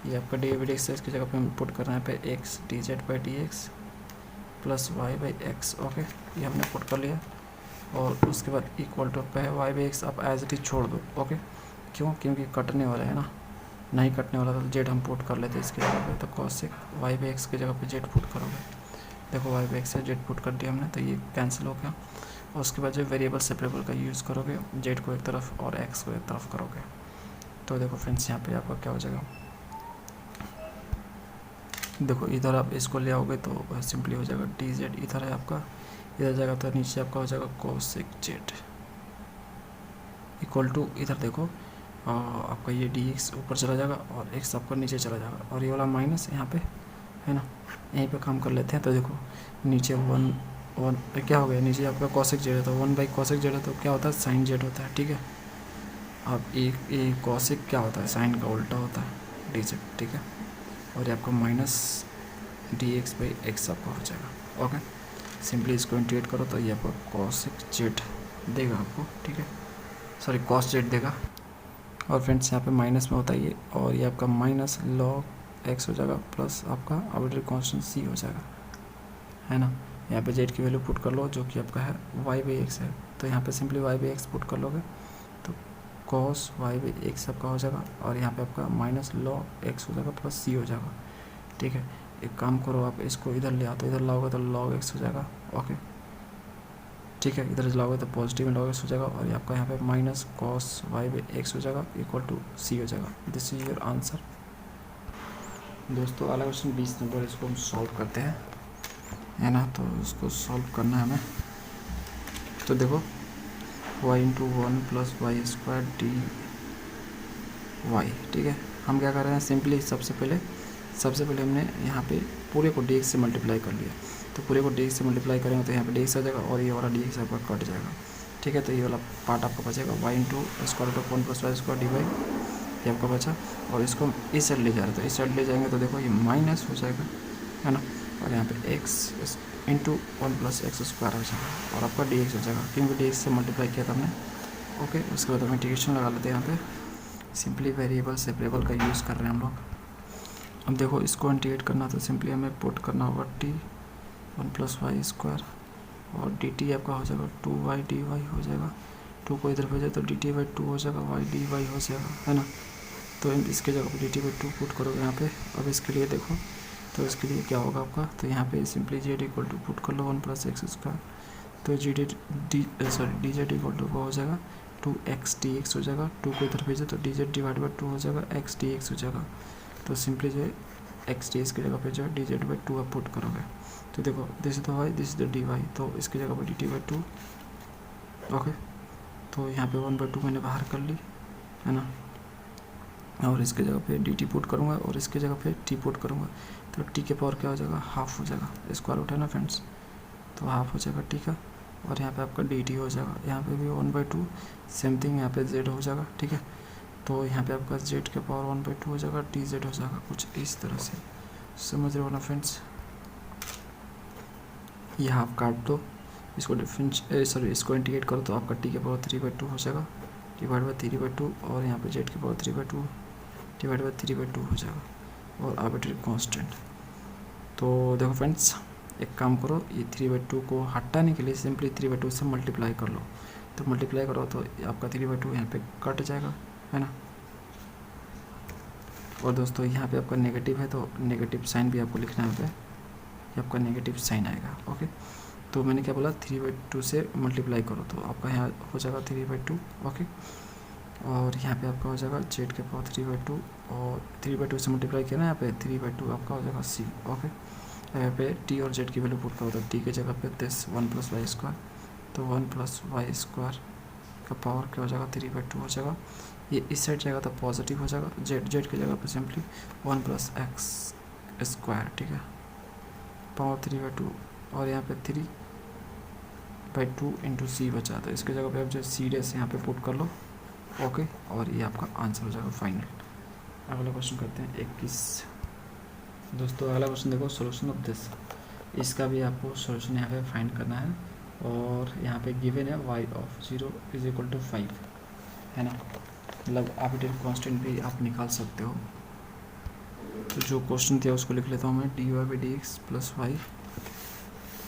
ये आपका dy/dx है, इसकी जगह पे हम पुट कर रहे हैं पे x dz/dx plus y/x। Okay, ये हमने पुट कर लिया, और उसके बाद इक्वल टू पे है y/x, आप एज इट इज छोड़ दो। ओके, क्यों, क्योंकि कटने वाला है ना, नहीं कटने वाला तो जेड हम पुट कर लेते हैं इसके जगह पे, तो कॉसेक y/x की जगह पे जेड पुट करोगे। देखो y/x से जेड पुट कर दिया हमने, तो ये कैंसिल हो गया, और उसके बाद जो वेरिएबल सेपरेबल का यूज़ करोगे, जेड को एक तरफ और x को एक तरफ करोगे। तो देखो फ्रेंड्स यहाँ पे आपका क्या हो जाएगा, देखो इधर आप इसको ले आओगे तो सिंपली हो जाएगा dz, इधर है आपका, इधर जाएगा तो नीचे आपका हो जाएगा कोसेक जेड इक्वल टू, इधर देखो आपका ये dx ऊपर चला जाएगा और x आपका नीचे चला जाएगा, और ये वाला माइनस यहाँ पे है ना, यहीं पे काम कर लेते हैं। तो देखो नीचे 1 क्या हो गया, नीचे आपका कॉसेक जेड है, तो 1/cosec जेड है, तो क्या होता है, साइन जेड होता है। ठीक है, अब एक कॉसेक क्या होता है, साइन का उल्टा होता है dz। ठीक है, और ये आपका माइनस dx/x आपका हो जाएगा। ओके, सिंपली इसको इंटीग्रेट करो तो ये आपका कॉसेक जेड देगा आपको। ठीक है, सॉरी कॉस जेड देगा, और फ्रेंड्स यहाँ पे माइनस में होता है ये, और ये आपका माइनस log x हो जाएगा, प्लस आपका आर्बिट्रेरी कांस्टेंट c हो जाएगा, है ना। यहाँ पे जेड की वैल्यू पुट कर लो जो कि आपका है y/x है, तो यहाँ पे सिंपली y/x पुट कर लोगे तो cos y/x आपका हो जाएगा, और यहाँ पे आपका माइनस log x हो जाएगा प्लस c हो जाएगा। ठीक है, एक काम करो आप इसको इधर ले आओ, तो इधर लाओगे तो log x हो जाएगा। ओके, ठीक है, इधर लाओगे तो पॉजिटिव log x हो जाएगा, और ये आपका यहाँ पे माइनस cos y/x हो जाएगा इक्वल टू c हो जाएगा। This is your answer. दोस्तों अगला क्वेश्चन 20 नंबर, इसको हम सॉल्व करते हैं, है ना। तो इसको सॉल्व करना है हमें, तो देखो y/1 + y² dy। ठीक है, हम क्या कर रहे हैं, सिंपली सबसे पहले हमने यहाँ पे पूरे को dx से मल्टीप्लाई कर लिया, तो पूरे को dx से मल्टीप्लाई करेंगे तो यहाँ पे dx आ जाएगा, और ये वाला dx आपका कट जाएगा। ठीक है, तो ये वाला पार्ट आपका बचेगा y/1 + y² dy, ये आपका बचा, और इसको हम इस साइड ले जा रहे हैं, तो इस साइड ले जाएंगे तो देखो ये माइनस हो जाएगा, है ना, और यहाँ पे x × 1 + x² हो जाएगा, और आपका dx हो जाएगा, क्योंकि dx से मल्टीप्लाई किया था हमने। ओके, उसके बाद हम इंटीग्रेशन लगा लेते हैं, यहाँ पे सिंपली वेरिएबल सेपरेबल का यूज़ कर रहे हैं हम लोग। अब देखो इसको इंटीग्रेट करना तो सिंपली हमें पुट करना होगा t1 + y², और dt आपका हो जाएगा 2y dy हो जाएगा, 2 को इधर भेजा तो dt/2 हो जाएगा, y dy हो जाएगा, है ना। तो इसके जगह पर dt/2 पुट करोगे यहाँ पे। अब इसके लिए देखो, तो इसके लिए क्या होगा आपका, तो यहाँ पे simply z equal to put कर लो 1 + x², तो dz इक्वल टू हो जाएगा 2x dx हो जाएगा, 2 को इधर भेजो तो dz/2 हो जाएगा, x dx हो जाएगा, तो सिंपली जो x dx की जगह पे जो dz/2 आप पुट करोगे, तो देखो this is the y, this is the dy, तो इसकी जगह पे dt/2। ओके, तो यहाँ पे 1/2 मैंने बाहर कर ली, है ना, और इसके जगह पे dt पुट करूँगा, और इसके जगह पे t पुट करूँगा, तो t के पावर क्या हो जाएगा, हाफ हो जाएगा, स्क्वायर रूट है ना फ्रेंड्स, तो हाफ हो जाएगा। ठीक है, और यहाँ पे आपका dt हो जाएगा, यहाँ पे भी 1/2 सेम थिंग, यहाँ पे z हो जाएगा। ठीक है, तो यहाँ पे आपका z के पावर 1/2 हो जाएगा, dz हो जाएगा, कुछ इस तरह से, समझ रहे हो ना फ्रेंड्स। ये हाफ काट दो, इसको इसको इंटीग्रेट करो तो आपका t के पावर 3/2 हो जाएगा /3/2, और यहाँ पे z के पावर 3/2 /3/2 हो जाएगा, और आर्बिट्रेरी कांस्टेंट। तो देखो फ्रेंड्स एक काम करो, ये 3/2 को हटाने के लिए सिंपली 3/2 से मल्टीप्लाई कर लो, तो मल्टीप्लाई करो तो आपका 3/2 यहाँ पे कट जाएगा, है ना। और दोस्तों यहाँ पे आपका नेगेटिव है तो नेगेटिव साइन भी आपको लिखना है यहाँ पे, ये आपका नेगेटिव साइन आएगा। ओके, तो मैंने क्या बोला 3/2 से मल्टीप्लाई करो तो आपका यहाँ हो जाएगा 3/2। ओके, और यहाँ पे आपका हो जाएगा z के पावर 3/2 और 3/2 से मल्टीप्लाई किया ना, यहाँ पे 3/2 आपका हो जाएगा c। ओके, यहाँ पे t और z की वैल्यू पुट करो तो t के जगह पे 1 + y², तो 1 + y² का पावर क्या हो जाएगा 3/2 हो जाएगा। ये इस साइड जाएगा तो पॉजिटिव हो जाएगा, z की जगह पे सिंपली 1 + x², ठीक है, पावर 3/2 और यहाँ पे 3/2 × c बचा, तो इसके जगह पे आप जो c डैश यहाँ पे पुट कर लो। ओके, और ये आपका आंसर हो जाएगा फाइनल। अगला क्वेश्चन करते हैं 21। दोस्तों अगला क्वेश्चन देखो, सोल्यूशन ऑफ दिस, इसका भी आपको सोल्यूशन यहाँ पे फाइंड करना है और यहाँ पे गिवन है y ऑफ 0 = 5, है ना, मतलब आर्बिट्रेरी कांस्टेंट भी आप निकाल सकते हो। तो जो क्वेश्चन दिया उसको लिख लेता हूँ मैं, dy/dx + y,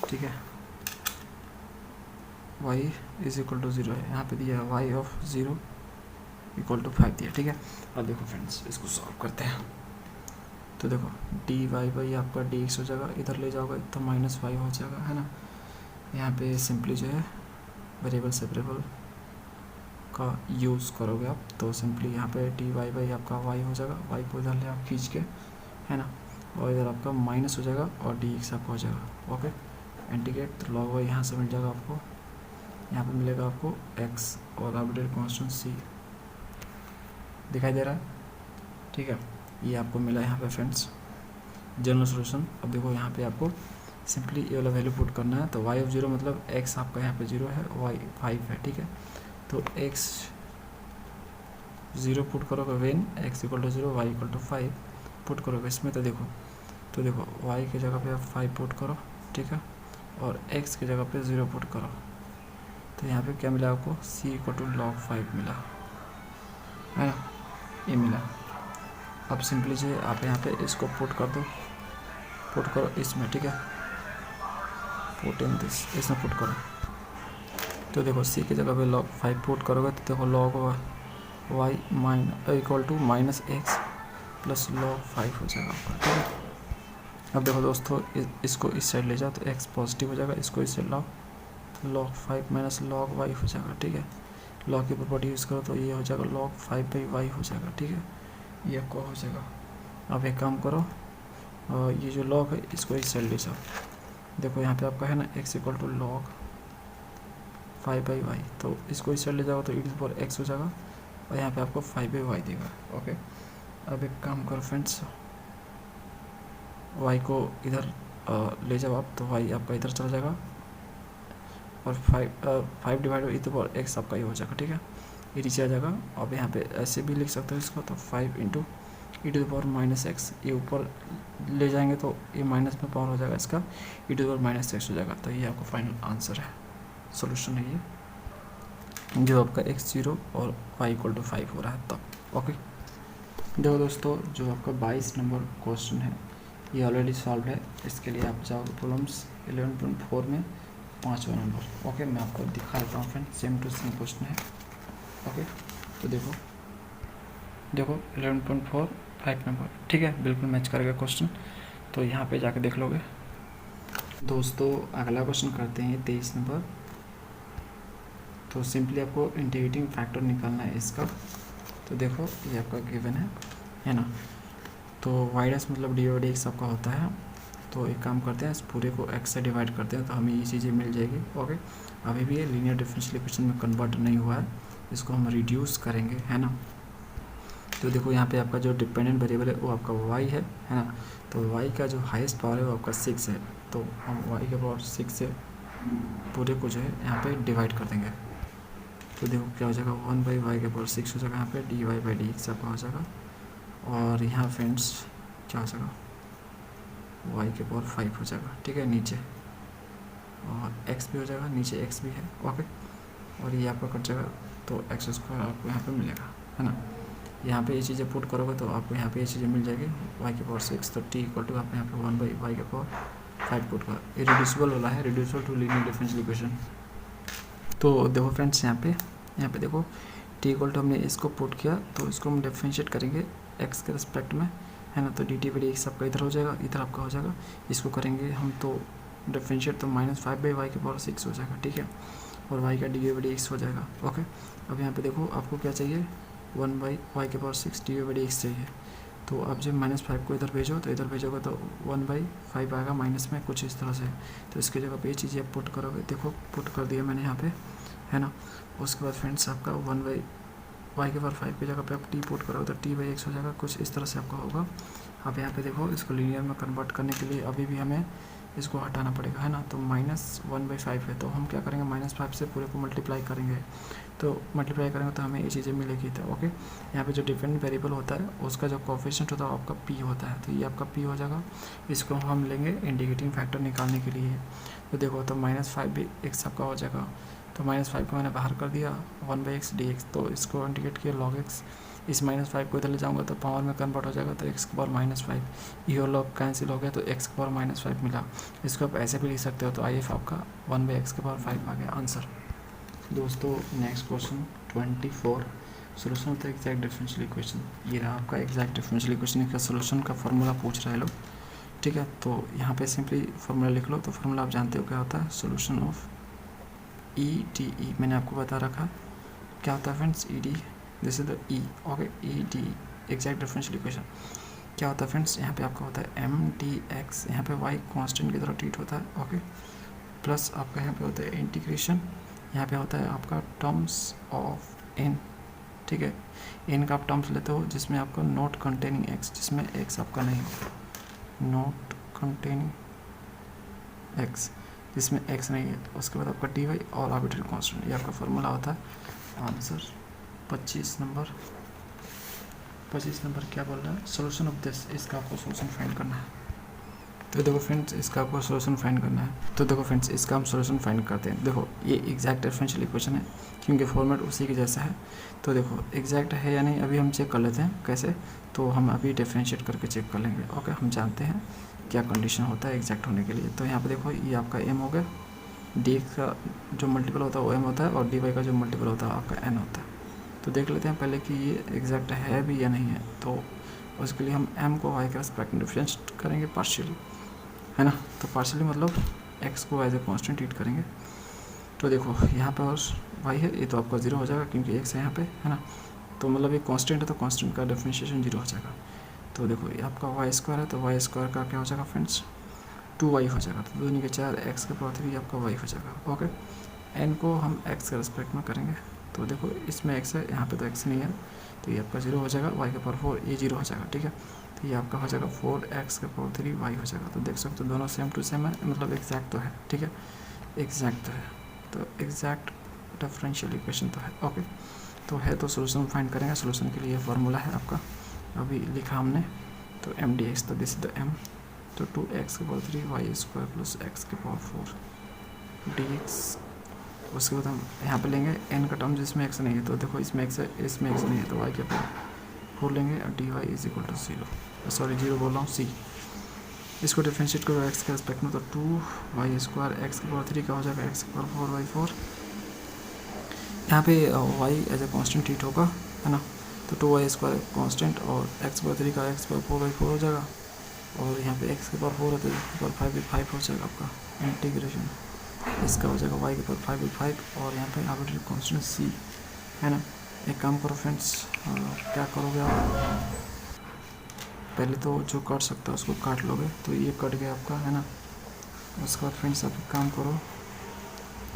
ठीक है, y = 0 है, यहाँ पे दिया y ऑफ 0 = 5 दिया, ठीक है। अब देखो फ्रेंड्स इसको सॉल्व करते हैं। तो देखो dy आपका dx हो जाएगा, इधर ले जाओगे तो -y हो जाएगा, है ना। यहाँ पे सिंपली जो है वेरिएबल सेपरेबल का यूज़ करोगे आप, तो सिंपली यहाँ पे dy आपका y हो जाएगा, y को इधर ले आप खींच के, है ना, और इधर आपका माइनस हो जाएगा और dx आपका हो जाएगा। ओके, इंटीग्रेट तो log y यहाँ से मिल जाएगा आपको, यहाँ पे मिलेगा आपको x और आर्बिट्रेरी कांस्टेंट c दिखाई दे रहा है, ठीक है। ये आपको मिला यहाँ पे फ्रेंड्स जनरल सोल्यूशन। अब देखो यहाँ पे आपको सिंपली ये वाला वैल्यू पुट करना है, तो y ऑफ 0 मतलब x आपका यहाँ पे 0 है, y 5 है, ठीक है। तो x 0 पुट करोगे वेन x = 0 y = 5 पुट करोगे इसमें, तो देखो y की जगह पे आप 5 पुट करो, ठीक है, और x की जगह पे 0 पुट करो, तो यहाँ पे क्या मिला आपको c = log 5 मिला, है ना, ये मिला। अब सिंपली जो है आप यहाँ पे इसको पुट कर दो, पुट करो इसमें, ठीक है, पुट इन दिस, इसमें पुट करो, तो देखो c की जगह पे log 5 पुट करोगे तो देखो log y = -x + log 5 हो जाएगा आपका, ठीक है। अब देखो दोस्तों इसको इस साइड ले जाओ तो x पॉजिटिव हो जाएगा, इसको इस साइड लाओ तो log 5 - log y हो जाएगा, ठीक है। log की प्रॉपर्टी यूज़ करो तो ये हो जाएगा log 5/y हो जाएगा, ठीक है, ये आपको हो जाएगा। अब एक काम करो, ये जो log है इसको इस साइड ले जाओ, देखो यहाँ पे आपका है ना x = log 5/y, तो इसको इस साइड ले जाओ तो e⁻x हो जाएगा और यहाँ पे आपको 5/y देगा। ओके, अब एक काम करो फ्रेंड्स, y को इधर ले जाओ आप, तो y आपका इधर चला जाएगा और 5 / e⁻x आपका ये हो जाएगा, ठीक है, ये नीचे आ जाएगा। अब यहाँ पे ऐसे भी लिख सकते हो इसको, तो 5 × e⁻−x, ये ऊपर ले जाएंगे तो ये माइनस में पावर हो जाएगा इसका, e⁻−x हो जाएगा। तो ये आपका फाइनल आंसर है, सोल्यूशन है ये, जो आपका x 0 और y = 5 हो रहा है तब। ओके, देखो दोस्तों जो आपका 22 नंबर क्वेश्चन है ये ऑलरेडी सॉल्व है, इसके लिए आप जाओ प्रॉब्लम्स 11.4 में 5वां नंबर। ओके, मैं आपको दिखा देता हूँ friend, same to same question है। ओके, तो देखो 11.4 5 नंबर, ठीक है, बिल्कुल मैच करेगा क्वेश्चन, तो यहाँ पे जाके देख लोगे। दोस्तों अगला क्वेश्चन करते हैं 23 नंबर। तो सिंपली आपको इंटीग्रेटिंग फैक्टर निकालना है इसका। तो देखो ये आपका गिवन है ना, तो y' मतलब dy/dx आपका होता है। तो एक काम करते हैं, इस पूरे को x से डिवाइड करते हैं तो हमें ये चीज़ें मिल जाएगी। ओके, अभी भी ये लीनियर डिफरेंशियल इक्वेशन में कन्वर्ट नहीं हुआ है, इसको हम रिड्यूस करेंगे, है ना। तो देखो यहाँ पे आपका जो डिपेंडेंट वेरिएबल है वो आपका y है ना, तो y का जो हाईएस्ट पावर है वो आपका 6 है, तो हम y के पावर 6 से पूरे को जो है यहाँ पे डिवाइड कर देंगे। तो देखो क्या हो जाएगा 1/y के पावर 6 हो जाएगा, यहाँ पे dy/dx आपका हो जाएगा, और यहाँ फ्रेंड्स क्या हो जाएगा y के पावर 5 हो जाएगा, ठीक है, नीचे, और x भी हो जाएगा, नीचे x भी है। ओके, और ये आपका कट जाएगा तो x² आपको यहाँ पे मिलेगा, है ना। यहाँ पे ये चीज़ें पुट करोगे तो आपको यहाँ पे ये चीज़ें मिल जाएगी, y के पावर 6, तो t = आप यहाँ पे 1/y के पावर 5 पुट करो। ये रिड्यूसिबल वाला है, reducible to linear differential equation. तो देखो फ्रेंड्स यहाँ पे देखो t = हमने इसको पुट किया, तो इसको हम डिफरेंशिएट करेंगे एक्स के रिस्पेक्ट में, है ना। तो D T by D x आपका इधर हो जाएगा, इधर आपका हो जाएगा। इसको करेंगे हम तो डिफरेंशिएट, तो -5/y⁴ हो जाएगा, ठीक है। और y का डी बाई एक्स हो जाएगा, ओके। अब यहाँ पे देखो आपको क्या चाहिए, 1/y⁴ डी बाई एक्स चाहिए। तो आप जब -5 को इधर भेजो तो इधर भेजोगे तो 1/5 आएगा माइनस में, कुछ इस तरह से। तो इसकी जगह पे ये चीज़ें आप पुट करोगे, देखो पुट कर दिया मैंने यहाँ पे, है ना। उसके बाद फ्रेंड्स आपका 1/y⁴ की जगह पे आप टी पुट करोगे तो t/x हो जाएगा, कुछ इस तरह से आपका होगा। आप यहाँ पे देखो इसको लीनियर में कन्वर्ट करने के लिए अभी भी हमें इसको हटाना पड़ेगा, है ना। तो -1/5 है, तो हम क्या करेंगे, -5 से पूरे को मल्टीप्लाई करेंगे। तो मल्टीप्लाई करेंगे तो हमें ये चीज़ें मिलेगी, तो ओके। यहाँ पे जो डिफरेंट वेरिएबल होता है उसका जो कोफिशिएंट होता है वो आपका p होता है, तो ये आपका p हो जाएगा। इसको हम लेंगे इंडिकेटिंग फैक्टर निकालने के लिए। तो देखो तो -5x आपका हो जाएगा। तो -5 को मैंने बाहर कर दिया, 1/x dx, तो इसको इंडिकेट किया log x। इस -5 को इधर ले जाऊँगा तो पावर में कन्वर्ट हो जाएगा, तो x⁻⁻5, ये log कैंसिल हो गया तो x⁻⁻5 मिला। इसको आप ऐसे भी लिख सकते हो, तो IF आपका 1/x⁵ आ गया आंसर। दोस्तों next question 24, solution of the exact differential equation. ये रहा आपका एग्जैक्ट डिफरेंशियल इक्वेशन का सोल्यूशन का फार्मूला पूछ रहे हैं लोग, ठीक है। तो यहाँ पे सिंपली फार्मूला लिख लो। तो फार्मूला आप जानते हो क्या होता है, सोल्यूशन ऑफ EDE, मैंने आपको बता रखा क्या होता है friends, ED, this is the E, okay. ED exact differential equation क्या होता है फ्रेंड्स, यहाँ पे आपका होता है MDX, यहाँ पे y कांस्टेंट की तरह ट्रीट होता है, ओके। प्लस आपका यहाँ पे होता है इंटीग्रेशन, यहाँ पे होता है आपका टर्म्स ऑफ n, ठीक है। n का आप टर्म्स लेते हो जिसमें आपका नॉट कंटेनिंग x, जिसमें x आपका नहीं हो, नॉट कंटेनिंग x, जिसमें x नहीं है। तो उसके बाद आपका dy और आर्बिट्ररी कांस्टेंट, ये आपका फार्मूला होता है। आंसर 25 नंबर क्या बोल रहा है, सोल्यूशन ऑफ दिस, इसका आपको सोल्यूशन फाइंड करना है। तो देखो फ्रेंड्स इसका आपको सोल्यूशन फाइंड करना है। तो देखो फ्रेंड्स इसका हम सोल्यूशन फाइंड करते हैं। देखो ये एग्जैक्ट डिफरेंशियल इक्वेशन है क्योंकि फॉर्मेट उसी के जैसा है। तो देखो एग्जैक्ट है या नहीं अभी हम चेक कर लेते हैं, कैसे, तो हम अभी डिफरेंशिएट करके चेक कर लेंगे, ओके। हम जानते हैं क्या कंडीशन होता है एग्जैक्ट होने के लिए। तो यहाँ पर देखो ये आपका m हो गया, डी का जो मल्टीपल होता है वो m होता है, और डी वाई का जो मल्टीपल होता है आपका n होता है। तो देख लेते हैं पहले कि ये एग्जैक्ट है भी या नहीं है। तो उसके लिए हम m को y के रिस्पेक्ट में डिफरेंशिएट करेंगे पार्शियली, है ना। तो पार्शियली मतलब x को एज ए कांस्टेंट ट्रीट करेंगे। तो देखो यहाँ पर y है, ये तो आपका 0 हो जाएगा क्योंकि x है यहाँ पे, है ना। तो मतलब ये कांस्टेंट है तो कांस्टेंट का डिफरेंशिएशन 0 हो जाएगा। तो देखो ये आपका y² है, तो y² का क्या हो जाएगा फ्रेंड्स, 2y हो जाएगा। तो 2 दूनी के 4, x⁴ आपका y हो जाएगा, ओके। n को हम x के रिस्पेक्ट में करेंगे। तो देखो इसमें x है, यहाँ पे तो x नहीं है, तो ये आपका 0 हो जाएगा, y⁴ ये 0 हो जाएगा, ठीक है। तो ये आपका हो जाएगा 4x⁴y हो जाएगा। तो देख सकते हो दोनों सेम टू सेम है, मतलब एग्जैक्ट तो है, ठीक है, एग्जैक्ट तो है। तो एग्जैक्ट डिफरेंशियल इक्वेशन तो है, ओके। तो है तो सोल्यूशन फाइंड करेंगे। सोल्यूशन के लिए फार्मूला है आपका, अभी लिखा हमने, तो MDX, तो दिस इज द m, तो 2x⁴ y² + x⁴ dx। उसके बाद हम यहाँ पे लेंगे n का टर्म जिसमें x नहीं है। तो देखो इसमें x है, इसमें x नहीं है, तो y⁴ लेंगे और dy = 0, सॉरी 0 बोल रहा हूँ, c। इसको डिफरेंशिएट करो x के रिस्पेक्ट में, तो 2y² x⁴ का हो जाएगा x⁴ y⁴। यहाँ पे y as a constant treat होगा, है ना। तो 2y² कांस्टेंट और x⁴ का x⁴ y⁴ हो जाएगा। और यहाँ पे x⁴ है तो x⁴ 5 हो जाएगा आपका इंटीग्रेशन, इसका हो जाएगा y⁴ 5 और यहाँ पे आर्बिट्ररी कांस्टेंट c, है ना। एक काम करो फ्रेंड्स, क्या करोगे आप, पहले तो जो काट सकता है उसको काट लोगे, तो ये कट गया आपका, है ना। उसके बाद फ्रेंड्स आप एक काम करो,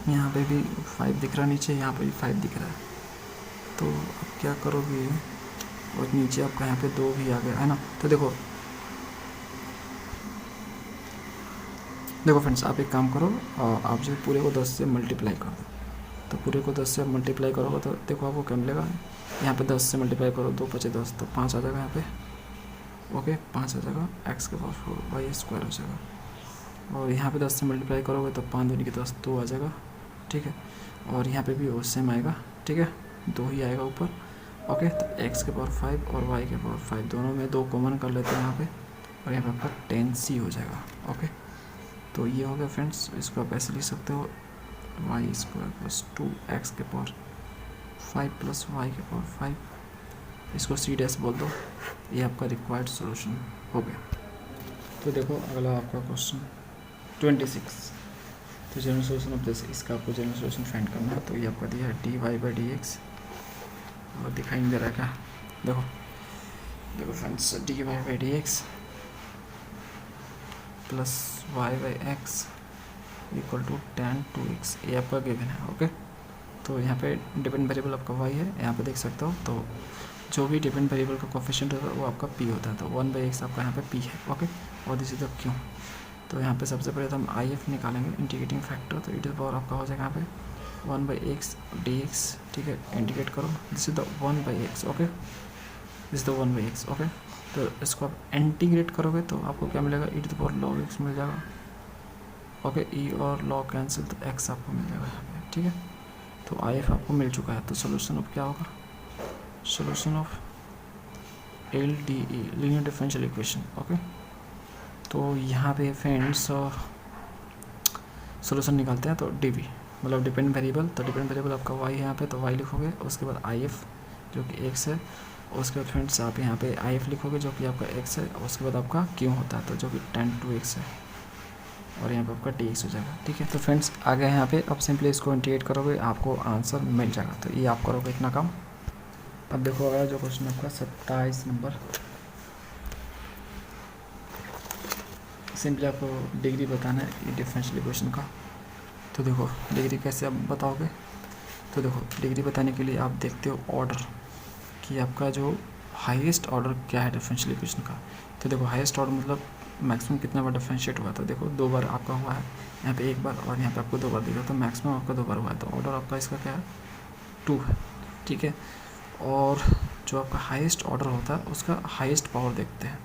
यहाँ पे भी 5 दिख रहा है नीचे, यहाँ पे भी 5 दिख रहा है। तो अब क्या करोगे, और नीचे आपका यहाँ पे 2 भी आ गया, है ना। तो देखो फ्रेंड्स आप एक काम करो, आप जो पूरे को 10 से मल्टीप्लाई कर दो। तो पूरे को 10 से मल्टीप्लाई करोगे तो देखो आपको क्या मिलेगा, यहाँ पे 10 से मल्टीप्लाई करो, 2 × 5 = 10, तो 5 आ जाएगा यहाँ पे, ओके। 5 आ जाएगा, x⁴ y² हो जाएगा। और यहाँ पे 10 से मल्टीप्लाई करोगे तो 5 दूनी के 10, 2 आ जाएगा, ठीक है। और यहाँ पे भी वो सेम आएगा, ठीक है, 2 ही आएगा ऊपर, ओके। तो x⁴ और y⁴ दोनों में 2 कॉमन कर लेते हैं यहाँ पे, और यहाँ पे आपका 10c हो जाएगा, ओके। तो ये हो गया फ्रेंड्स, इसको आप ऐसे लिख सकते हो, y² + 2x⁴ 5 + y⁴ 5 इसको सी डैश बोल दो, ये आपका रिक्वायर्ड सोल्यूशन हो गया। तो देखो अगला आपका क्वेश्चन 26, तो जनरल सोल्यूशन ऑफ दिस, इसका आपको जनरल सोल्यूशन फाइंड करना है। तो ये आपका दिया है D Y by D x, और दिखाई नहीं दे रहा है क्या, देखो देखो friends, d Y by D x plus y by x equal to tan 2x, ये आपका गिवन है। ओके, तो यहाँ पे डिपेंड वेरिएबल आपका y है, यहाँ पे देख सकते हो। तो जो भी डिपेंड वेरिएबल का कोफिशिएंट होता है वो आपका p होता है, तो 1/x आपका यहाँ पे p है। ओके, और दिस इज द क्यू। तो यहाँ पे सबसे पहले तो हम IF निकालेंगे, इंटीग्रेटिंग फैक्टर। तो इट इज पावर आपका हो जाएगा यहाँ पे 1/x dx, ठीक है, इंटीग्रेट करो, this is the 1/x। Okay, this is the 1/x। Okay, तो इसको आप इंटीग्रेट करोगे तो आपको क्या मिलेगा, e to the power log x मिल जाएगा। ओके, ई और लॉग कैंसिल, तो एक्स आपको मिल जाएगा यहाँ पे, ठीक है। तो IF आपको मिल चुका है। तो सोल्यूशन ऑफ क्या होगा, solution of LDE, linear differential equation. Okay, तो यहाँ पे फ्रेंड्स सोल्यूशन निकालते हैं। तो DV मतलब डिपेंड वेरिएबल, तो डिपेंड वेरिएबल आपका y है यहाँ पे, तो y लिखोगे। उसके बाद IF जो कि x है, उसके बाद फ्रेंड्स आप यहाँ पे IF लिखोगे जो कि आपका x है। उसके बाद आपका Q होता है, तो जो कि tan 2x है, और यहाँ पे आपका dx हो जाएगा, ठीक है। तो फ्रेंड्स आगे यहाँ पे अब सिंपली इसको इंटीग्रेट करोगे, आपको आंसर मिल जाएगा। तो ये आप करोगे इतना काम। अब देखो अगला जो क्वेश्चन आपका 27 नंबर, सिंपली आपको डिग्री बताना है ये डिफरेंशियल इक्वेशन का। तो देखो डिग्री कैसे आप बताओगे, तो देखो डिग्री बताने के लिए आप देखते हो ऑर्डर, कि आपका जो हाईएस्ट ऑर्डर क्या है डिफरेंशियल इक्वेशन का। तो देखो हाईएस्ट ऑर्डर मतलब मैक्सिमम कितना बार डिफरेंशिएट हुआ, तो देखो 2 बार आपका हुआ है, यहाँ पे 1 बार और यहाँ पे आपको 2 बार दिखा, तो मैक्सिमम आपका 2 बार हुआ है। तो ऑर्डर आपका इसका क्या है, 2 है, ठीक है। और जो आपका हाईएस्ट ऑर्डर होता है उसका हाईएस्ट पावर देखते हैं।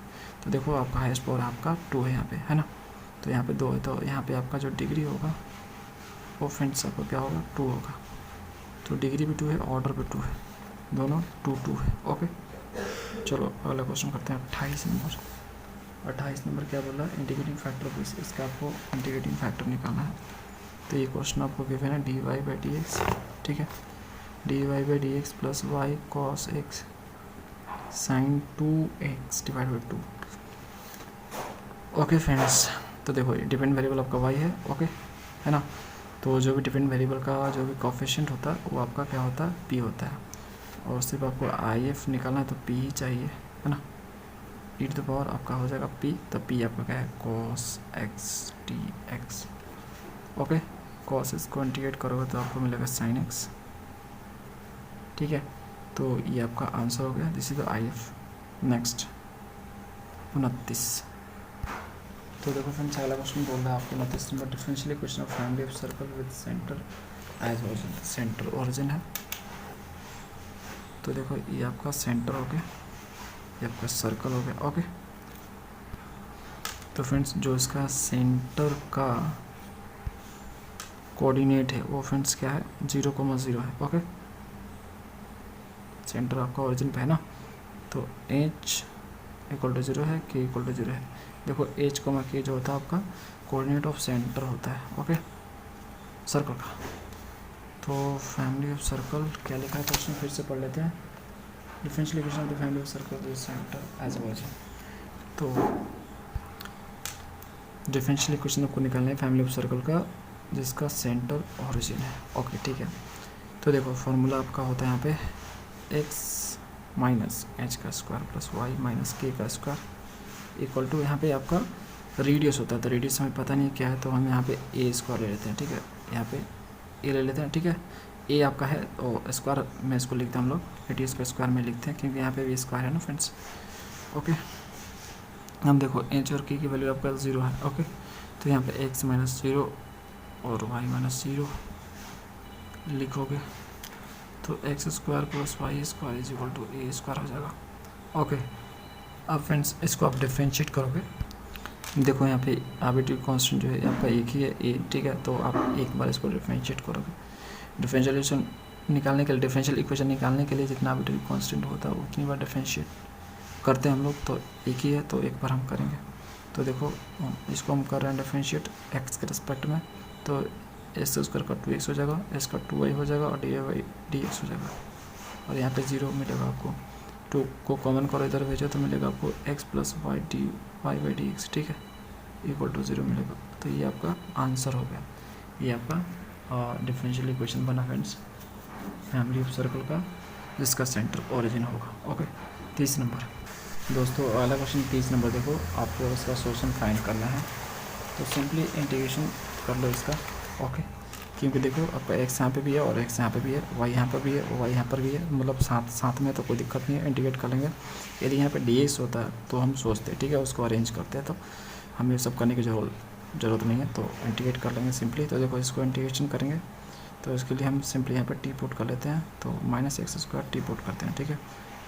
तो देखो आपका हाईएस्ट पावर आपका 2 है यहाँ पे, है ना। तो यहाँ पे 2 है, तो यहाँ पे आपका जो डिग्री होगा वो फ्रेंड्स आपका क्या होगा, 2 होगा। तो डिग्री भी 2 है, ऑर्डर भी 2 है, दोनों 2 है। ओके, चलो अगला क्वेश्चन करते हैं 28 नंबर। 28 नंबर क्या बोला, इंटीग्रेटिंग फैक्टर ऑफ इसका आपको इंटीग्रेटिंग फैक्टर निकालना है। तो ये क्वेश्चन आपको गिवन है D Y by D x, ठीक है, D Y by D x plus y cos x sine 2x divide by 2। Okay friends, तो देखो डिपेंड वेरिएबल आपका y है, ओके, है ना। तो जो भी डिपेंड वेरिएबल का जो भी कोफिशिएंट होता है वो आपका क्या होता है, p होता है। और सिर्फ आपको IF निकालना है तो p ही चाहिए, है ना। e टू द पावर आपका हो जाएगा p, तो p आपका क्या है, cos x dx। Okay, cos x को इंटीग्रेट करोगे तो आपको मिलेगा sin x, ठीक है। तो ये आपका आंसर हो गया, this is the IF। Next 29। तो देखो फ्रेंड्स अगला क्वेश्चन बोल रहा है आपको 29 number, differential equation of family of circle with centre as origin, centre origin है। तो देखो ये आपका सेंटर हो गया, ये आपका सर्कल हो गया। ओके, तो फ्रेंड्स जो इसका सेंटर का कोऑर्डिनेट है वो फ्रेंड्स क्या है, 0,0 है। ओके, सेंटर आपका ओरिजिन पे है ना, तो h इक्वल टू 0 है, k इक्वल टू 0 है। देखो h, k जो होता है आपका कोऑर्डिनेट ऑफ सेंटर होता है, ओके, सर्कल का। तो फैमिली ऑफ सर्कल क्या लिखा है क्वेश्चन, फिर से पढ़ लेते हैं। Differential equation of the family of circle with centre as origin. तो डिफरेंशियल इक्वेशन आपको निकालना है फैमिली ऑफ सर्कल का जिसका सेंटर ओरिजिन है। ओके, ठीक है। तो देखो फॉर्मूला आपका होता है यहाँ पे x माइनस एच का स्क्वायर प्लस वाई माइनस के का स्क्वायर इक्वल टू, यहाँ पे आपका रेडियस होता है। तो रेडियस हमें पता नहीं क्या है, तो हम यहाँ पे ए स्क्वायर ले लेते हैं, ठीक है। यहाँ पे ए ले लेते हैं, ठीक है। ए आपका है और स्क्वायर में इसको लिखते हैं हम लोग, रेडियस का स्क्वायर में लिखते हैं क्योंकि यहाँ पे भी स्क्वायर है ना फ्रेंड्स। ओके, हम देखो एच और के की वैल्यू आपका 0 है। ओके, तो यहाँ पे x माइनस 0 और y माइनस 0 लिखोगे तो x square plus y square is equal to a square हो जाएगा। ओके, अब फ्रेंड्स इसको आप डिफ्रेंशिएट करोगे, देखो यहाँ पे आर्बिट्ररी कांस्टेंट जो है आपका एक ही है ए, ठीक है। तो आप एक बार इसको डिफ्रेंशिएट करोगे, डिफरेंशिएशन निकालने के लिए, डिफरेंशियल इक्वेशन निकालने के लिए जितना आर्बिट्ररी कांस्टेंट होता है उतनी बार डिफ्रेंशिएट करते हैं हम लोग। तो एक ही है तो एक बार हम करेंगे। तो देखो इसको हम कर रहे हैं डिफरेंशिएट एक्स के रिस्पेक्ट में, तो एस स्क्वायर का 2x हो जाएगा, एस का 2y हो जाएगा और डी एक्स हो जाएगा और यहाँ पे 0 मिलेगा आपको। 2 को कॉमन करो इधर भेजो तो मिलेगा आपको x plus y by D x, ठीक है, इक्वल टू 0 मिलेगा। तो ये आपका आंसर हो गया, ये आपका डिफरेंशियल इक्वेशन बना फ्रेंड्स फैमिली ऑफ सर्कल का, जिसका सेंटर ओरिजिन होगा। ओके, 30 नंबर दोस्तों, अगला क्वेश्चन 30 नंबर देखो, आपको इसका सोल्यूशन फाइंड करना है। तो सिंपली इंटीग्रेशन कर लो इसका। ओके, क्योंकि देखो आपका x यहाँ पे भी है और x यहाँ पे भी है, y यहाँ पर भी है, y यहाँ पर भी है, मतलब साथ में तो कोई दिक्कत नहीं है, इंटीग्रेट कर लेंगे। यदि यहाँ पे dx होता है तो हम सोचते हैं, ठीक है, उसको अरेंज करते हैं, तो हमें ये सब करने की ज़रूरत नहीं है, तो इंटीग्रेट कर लेंगे सिंपली। तो देखो इसको इंटीग्रेशन करेंगे तो इसके लिए हम सिंपली यहाँ पर टी पुट कर लेते हैं, तो -x² टी पुट करते हैं, ठीक है।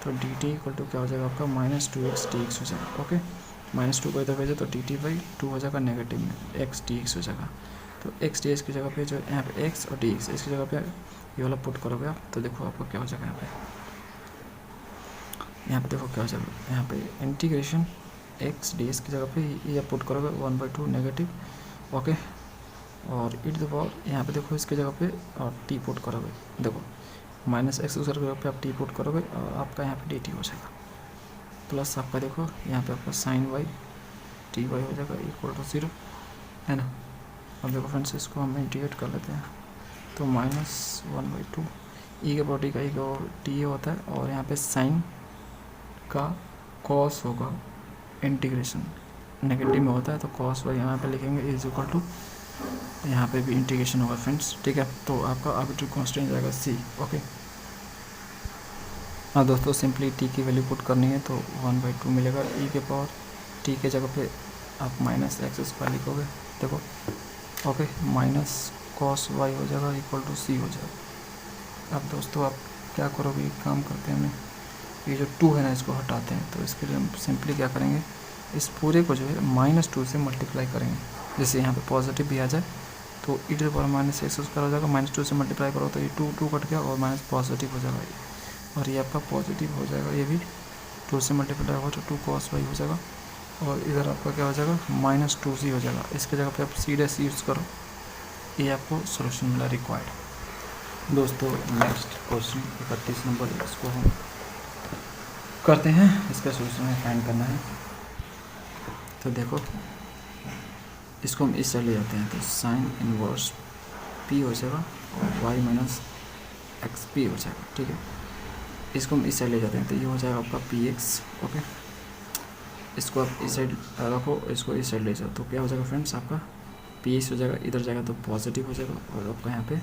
तो डी टी इक्वल टू क्या हो जाएगा आपका -2x dx हो जाएगा। ओके, -2 को इधर भेजो तो dt/2 हो जाएगा, नेगेटिव में x dx हो जाएगा। तो x ds की जगह पे जो यहाँ पे x और dx इसकी जगह पे ये वाला पुट करोगे आप, तो देखो आपको क्या हो जाएगा यहाँ पे देखो क्या हो जाएगा, यहाँ पे इंटीग्रेशन x ds की जगह पे ये पुट करोगे 1/2 नेगेटिव। ओके, और यहाँ पे देखो इसकी जगह पे और t पुट करोगे, देखो -x की जगह पे आप t पुट करोगे और आपका यहाँ पे dt हो जाएगा, प्लस आपका देखो यहाँ पे आपका sin y dy हो जाएगा इक्वल टू 0, है ना। अब देखो फ्रेंड्स इसको हम इंटीग्रेट कर लेते हैं, तो -1/2 ई के पावर टी का ई का टी होता है, और यहाँ पे साइन का कॉस होगा, इंटीग्रेशन नेगेटिव में होता है तो कॉस वाई यहाँ पे लिखेंगे इज इक्वल टू, यहाँ पे भी इंटीग्रेशन होगा फ्रेंड्स, ठीक है। तो आपका आर्बिट्रेरी कांस्टेंट जाएगा सी। ओके, हाँ दोस्तों, सिंपली टी की वैल्यू पुट करनी है तो 1/2 मिलेगा, ई के पावर टी के जगह पे आप -x² लिखोगे, देखो। ओके, माइनस कॉस वाई हो जाएगा इक्वल टू सी हो जाएगा। अब दोस्तों आप क्या करोगे, एक काम करते हैं, हमें ये जो 2 है ना इसको हटाते हैं, तो इसके लिए हम सिंपली क्या करेंगे, इस पूरे को जो है -2 से मल्टीप्लाई करेंगे, जैसे यहाँ पे पॉजिटिव भी आ जाए तो e to the power -x² हो जाएगा, -2 से मल्टीप्लाई करो तो ये 2 कट गया और माइनस पॉजिटिव हो जाएगा, और ये आपका पॉजिटिव हो जाएगा, ये भी 2 से मल्टीप्लाई होगा तो 2 cos y हो जाएगा, और इधर आपका क्या हो जाएगा -2c हो जाएगा। इसके जगह पे आप सीधे यूज़ करो, ये आपको सोल्यूशन मिला रिक्वायर्ड। दोस्तों नेक्स्ट क्वेश्चन 31 नंबर, इसको हम करते हैं, इसका सोल्यूशन हमें फाइंड करना है। तो देखो इसको हम इस साइड ले जाते हैं, तो साइन इनवर्स p हो जाएगा और y माइनस XP हो जाएगा, ठीक है। इसको हम इस साइड ले जाते हैं तो ये हो जाएगा आपका px। ओके, इसको आप इस साइड रखो, इसको इस साइड ले जाओ तो क्या हो जाएगा फ्रेंड्स, आपका px हो जाएगा, इधर जाएगा तो पॉजिटिव हो जाएगा, और आपका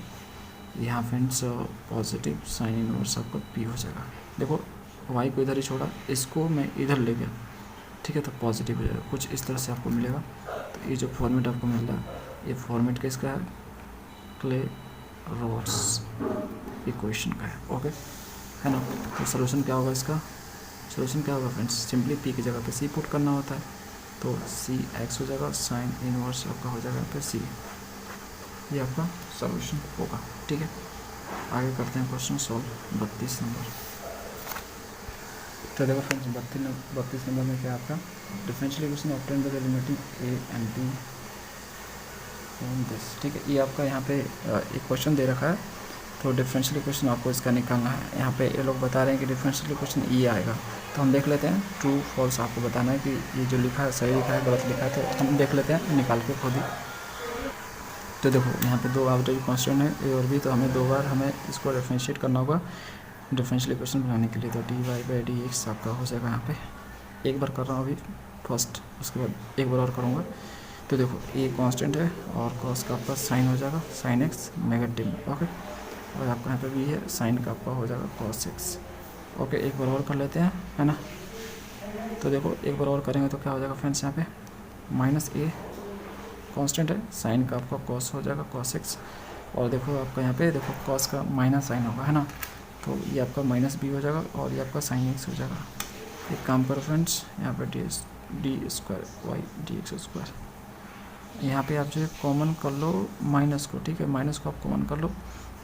यहाँ फ्रेंड्स पॉजिटिव साइन इनवर्स आपका p हो जाएगा। देखो y को इधर ही छोड़ा, इसको मैं इधर ले गया, ठीक है, तो पॉजिटिव हो जाएगा, कुछ इस तरह से आपको मिलेगा। तो ये जो फॉर्मेट आपको मिल रहा है, ये फॉर्मेट किसका है, क्ले-रॉट्स इक्वेशन का है। ओके, है ना। तो सोल्यूशन क्या होगा, इसका सोल्यूशन क्या होगा फ्रेंड्स, सिंपली p की जगह पे c पुट करना होता है, तो सी एक्स हो जाएगा, साइन इनवर्स आपका हो जाएगा यहाँ पे सी, ये आपका सोल्यूशन होगा, ठीक है। आगे करते हैं क्वेश्चन सॉल्व 32 नंबर। तो देखो फ्रेंड्स 32 नंबर में क्या आपका differential equation obtain bye limiting a and b from this, ठीक है। ये आपका यहाँ पे एक क्वेश्चन दे रखा है, तो डिफरेंशियल इक्वेशन आपको इसका निकालना है। यहाँ पे ये लोग बता रहे हैं कि डिफरेंशियल इक्वेशन ये आएगा, तो हम देख लेते हैं ट्रू फॉल्स आपको बताना है कि ये जो लिखा है सही लिखा है गलत लिखा है, तो हम देख लेते हैं निकाल के खुद ही। तो देखो यहाँ पे 2 आर्बिट्रेरी कांस्टेंट है ए और बी, तो हमें 2 बार हमें इसको डिफरेंशिएट करना होगा डिफरेंशियल इक्वेशन बनाने के लिए। तो dy/dx आपका हो जाएगा, यहाँ पे एक बार कर रहा हूँ अभी फर्स्ट, उसके बाद एक बार और करूँगा। तो देखो ये कांस्टेंट है और कॉस का आपका साइन हो जाएगा sin x नेगेटिव में, ओके, और आपका यहाँ पे भी है साइन का आपका हो जाएगा cos x। ओके, एक बार और कर लेते हैं, है ना। तो देखो एक बार और करेंगे तो क्या हो जाएगा फ्रेंड्स, यहाँ पे -a कांस्टेंट है, साइन का आपका cos हो जाएगा cos x, और देखो आपका यहाँ पे देखो cos का माइनस साइन होगा, है ना, तो ये आपका -b हो जाएगा और ये आपका sin x हो जाएगा। एक काम करो फ्रेंड्स, यहाँ पे d² y dx², यहाँ पे आप जो है कॉमन कर लो माइनस को, ठीक है, माइनस को आप कॉमन कर लो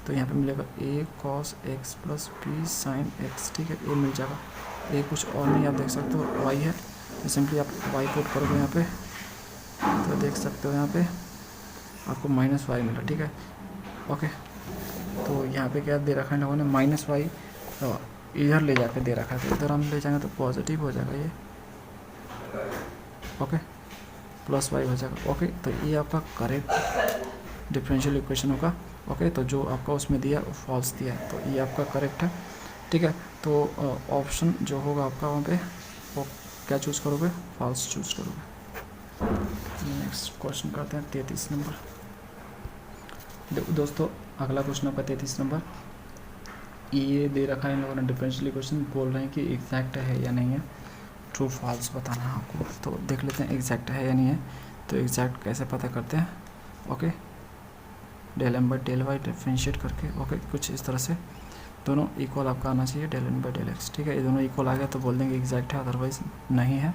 तो यहाँ पे मिलेगा a cos x plus b sin x, ठीक है, ये मिल जाएगा। ये कुछ और नहीं, आप देख सकते हो y है, तो सिंपली आप y पुट करोगे यहाँ पे, तो देख सकते हो यहाँ पे आपको -y मिला, ठीक है। ओके, तो यहाँ पे क्या दे रखा है लोगों ने, -y इधर ले जाके दे रखा है, तो इधर हम ले जाएंगे तो पॉजिटिव हो जाएगा ये, ओके, प्लस वाई हो जाएगा, ओके। तो ये आपका करेक्ट डिफरेंशियल इक्वेशन होगा, ओके। तो जो आपका उसमें दिया वो फॉल्स दिया है, तो ये आपका करेक्ट है, ठीक है। तो ऑप्शन जो होगा आपका वहाँ पे वो क्या चूज़ करोगे, फॉल्स चूज़ करोगे। नेक्स्ट क्वेश्चन करते हैं 33 नंबर। देखो दोस्तों, अगला क्वेश्चन आपका 33 नंबर, ये दे रखा है इन लोगों ने डिफरेंशियल इक्वेशन, बोल रहे हैं कि एग्जैक्ट है या नहीं है, ट्रू फॉल्स बताना है आपको। तो देख लेते हैं एग्जैक्ट है या नहीं है। तो एग्जैक्ट कैसे पता करते हैं, okay, del M by del y differentiate करके, ओके, कुछ इस तरह से दोनों इक्वल आपका आना चाहिए, del N by del x, ठीक है। ये दोनों इक्वल आ गया तो बोल देंगे एग्जैक्ट है, अदरवाइज नहीं है।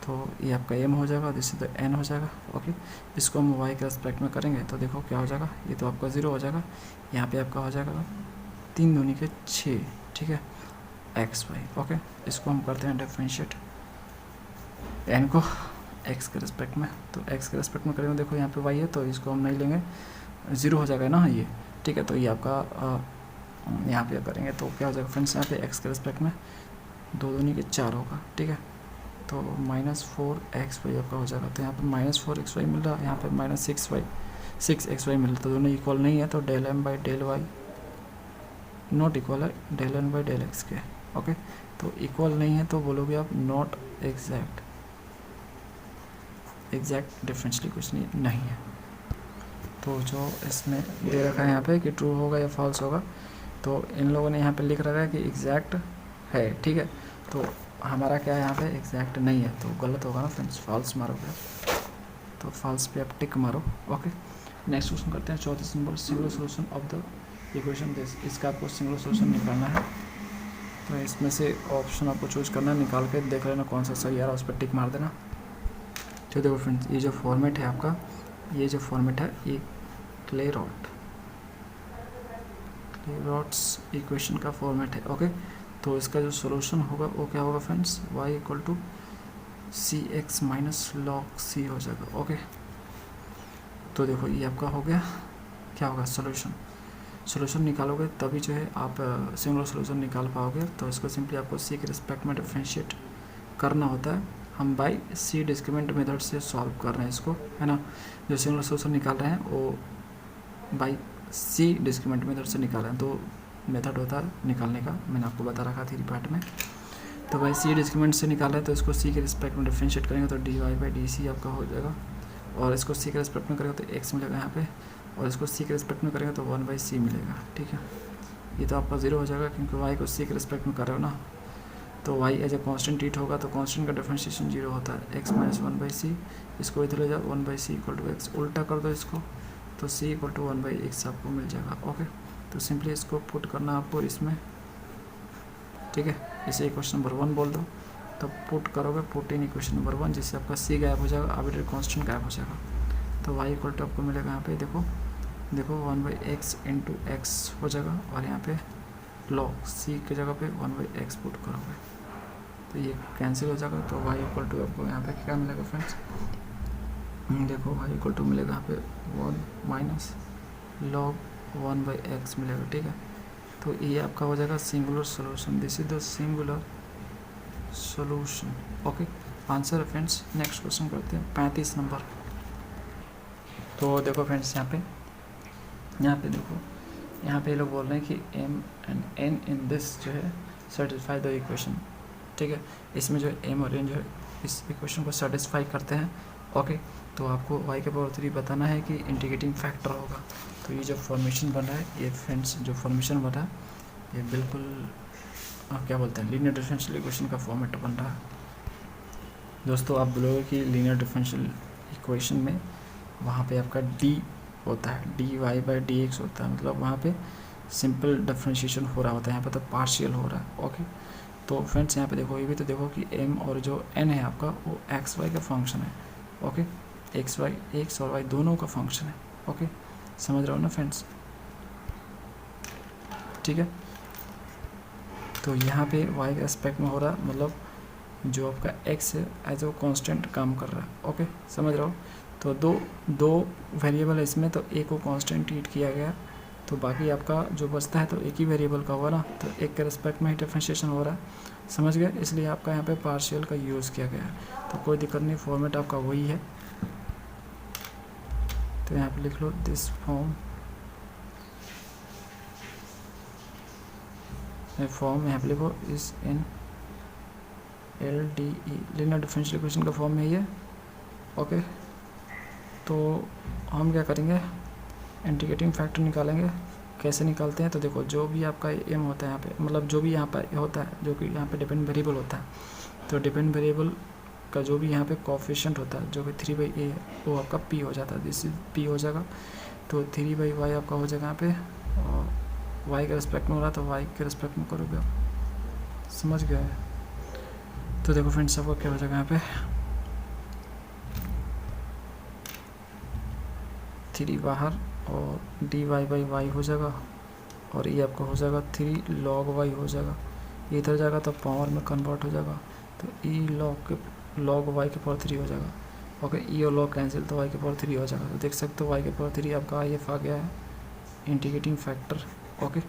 तो ये आपका एम हो जाएगा, दिस इज द एन हो जाएगा, ओके। इसको हम वाई के रेस्पेक्ट में करेंगे तो देखो क्या हो जाएगा, ये तो आपका 0 हो जाएगा, यहाँ पे आपका हो जाएगा 3 दूनी के 6, ठीक है, एक्स वाई, ओके। इसको हम करते हैं डिफ्रेंशिएट एन को एक्स के रेस्पेक्ट में, तो एक्स के रेस्पेक्ट में करेंगे, देखो यहाँ पे वाई है तो इसको हम नहीं लेंगे, 0 हो जाएगा ना ये, ठीक है। तो ये आपका यहाँ पे करेंगे तो क्या हो जाएगा फ्रेंड्स, यहाँ पे एक्स के रेस्पेक्ट में 2 दूनी के 4 होगा, ठीक है। तो -4xy आपका हो जाएगा, तो यहाँ पे -4xy मिल रहा है, यहाँ पे -6xy मिल रहा है, तो दोनों इक्वल नहीं है, तो del M by del y not equal है del N by del x के, ओके। तो इक्वल नहीं है तो बोलोगे आप नॉट एग्जैक्ट डिफरेंशियल इक्वेशन नहीं है। तो जो इसमें दे रखा है यहाँ पे कि ट्रू होगा या फॉल्स होगा, तो इन लोगों ने यहाँ पे लिख रखा है कि एग्जैक्ट है, ठीक है। तो हमारा क्या है यहाँ पे एग्जैक्ट नहीं है, तो गलत होगा ना फ्रेंड्स, फॉल्स मारोगे, तो फॉल्स पे आप टिक मारो, ओके। नेक्स्ट क्वेश्चन करते हैं 34 number, singular solution of the equation this, इसका आपको सिंगुलर सोल्यूशन निकालना है। तो इसमें से ऑप्शन आपको चूज करना है, निकाल के देख लेना कौन सा सही आ रहा है, उस पर टिक मार देना। तो देखो फ्रेंड्स, ये जो फॉर्मेट है आपका, ये जो फॉर्मेट है ये क्लेरॉट्स इक्वेशन का फॉर्मेट है, ओके। तो इसका जो सॉल्यूशन होगा वो क्या होगा friends, y equal to C x minus log c हो जाएगा, ओके। तो देखो ये आपका हो गया, क्या होगा सॉल्यूशन निकालोगे तभी जो है आप सिंगुलर सॉल्यूशन निकाल पाओगे। तो इसको सिंपली आपको सी के रिस्पेक्ट में डिफरेंशिएट करना होता है, हम बाई सी डिस्क्रीमेंट मेथड से सॉल्व कर रहे हैं इसको, है ना। जो सिंगुलर सॉल्यूशन निकाल रहे हैं वो बाई सी डिस्क्रीमेंट मेथड से निकाल रहे हैं, तो मेथड होता है निकालने का, मैंने आपको बता रखा थी पार्ट में। तो भाई सी डिस्क्रीमेंट से निकाला है तो इसको सी के रिस्पेक्ट में डिफरेंशिएट करेंगे तो D Y by d c आपका हो जाएगा, और इसको सी के रिस्पेक्ट में करेंगे तो एक्स मिलेगा यहाँ पे, और इसको सी के रिस्पेक्ट में करेंगे तो 1/c मिलेगा, ठीक है। ये तो आपका 0 हो जाएगा क्योंकि वाई को सी के रिस्पेक्ट में कर रहे हो ना, तो y as a constant treat होगा, तो कॉन्स्टेंट का डिफरेंशिएशन 0 होता है, x माइनस 1/c, इसको इधर ले जाओ 1/c इक्वल टू एक्स, उल्टा कर दो इसको, तो c इक्वल टू 1/x आपको मिल जाएगा, ओके। तो सिंपली इसको पुट करना आपको इसमें, ठीक है, इसे इक्वेशन नंबर 1 बोल दो, तो पुट करोगे, पुट इन इक्वेशन नंबर 1, जिससे आपका c गायब हो जाएगा, आर्बिट्रेरी कांस्टेंट गायब हो जाएगा, तो y इक्वल टू आपको मिलेगा यहाँ पे देखो 1/x इंटू एक्स हो जाएगा, और यहाँ पे लॉग c की जगह पे 1/x पुट करोगे तो ये कैंसिल हो जाएगा, तो y इक्वल टू आपको यहाँ पे क्या मिलेगा फ्रेंड्स, देखो y इक्वल टू मिलेगा यहाँ पे 1 माइनस लॉग 1/x मिलेगा, ठीक है। तो ये आपका हो जाएगा singular solution, this is the singular solution, okay. Answer है फ्रेंड्स। नेक्स्ट क्वेश्चन करते हैं 35 नंबर। तो देखो फ्रेंड्स, यहाँ पे देखो, यहाँ पे लोग बोल रहे हैं कि m and n in this जो है सेटिस्फाई द इक्वेशन, ठीक है। इसमें जो m और n जो है इस इक्वेशन को सेटिस्फाई करते हैं, ओके। तो आपको y के पावर 3 बताना है कि इंटीग्रेटिंग फैक्टर होगा। तो ये जो फॉर्मेशन बन रहा है, ये फ्रेंड्स जो फॉर्मेशन बन रहा है, ये बिल्कुल क्या बोलते हैं, लीनियर डिफरेंशियल इक्वेशन का फॉर्मेट बन रहा है। दोस्तों आप बोलोगे कि लीनियर डिफरेंशियल इक्वेशन में वहाँ पे आपका d होता है, dy/dx होता है, मतलब वहाँ पे सिंपल डिफरेंशिएशन हो रहा होता है, यहाँ पे तो पार्शियल हो रहा है, ओके। तो फ्रेंड्स यहाँ पे देखो, ये भी तो देखो कि m और जो n है आपका वो x y का फंक्शन है, ओके। x और y दोनों का फंक्शन है, ओके, समझ रहे हो ना फ्रेंड्स, ठीक है। तो यहाँ पे y के एस्पेक्ट में हो रहा है, मतलब जो आपका x है एज ओ कांस्टेंट काम कर रहा है, ओके, समझ रहे हो। तो दो वेरिएबल है इसमें, तो एक को कांस्टेंट ट्रीट किया गया तो बाकी आपका जो बचता है तो एक ही वेरिएबल का होगा ना, तो एक के रिस्पेक्ट में ही डिफरेंशिएशन हो रहा है, समझ गए, इसलिए आपका यहाँ पे पार्शियल का यूज़ किया गया है। तो कोई दिक्कत नहीं, फॉर्मेट आपका वही है। तो यहाँ पे लिख लो दिस फॉर्म यहाँ पे लिखो इस इन LDE लीनियर डिफरेंशियल इक्वेशन का फॉर्म में ही है। ओके, तो हम क्या करेंगे, इंटीग्रेटिंग फैक्टर निकालेंगे। कैसे निकालते हैं, तो देखो जो भी आपका m होता है यहाँ पे, मतलब जो भी यहाँ पर होता है, जो कि यहाँ पे डिपेंड वेरिएबल होता है, तो डिपेंड वेरिएबल का जो भी यहाँ पे कोफिशिएंट होता है, जो कि 3/a है, वो आपका p हो जाता है। दिस इज p हो जाएगा। तो 3/y आपका हो जाएगा यहाँ पे, और y के रिस्पेक्ट में हो रहा है तो y के रिस्पेक्ट में करोगे आप, समझ गए। तो देखो फ्रेंड्स, आपका क्या हो जाएगा यहाँ पे 3 बाहर, और dy/y हो जाएगा, और ये आपका हो जाएगा 3 log y हो जाएगा। ये इधर जाएगा तो पावर में कन्वर्ट हो जाएगा, तो e log y के पावर 3 हो जाएगा। ओके, e और log कैंसिल, तो y के पावर 3 हो जाएगा। तो देख सकते हो y के पावर 3 आपका IF आ गया है, इंटीग्रेटिंग फैक्टर। ओके,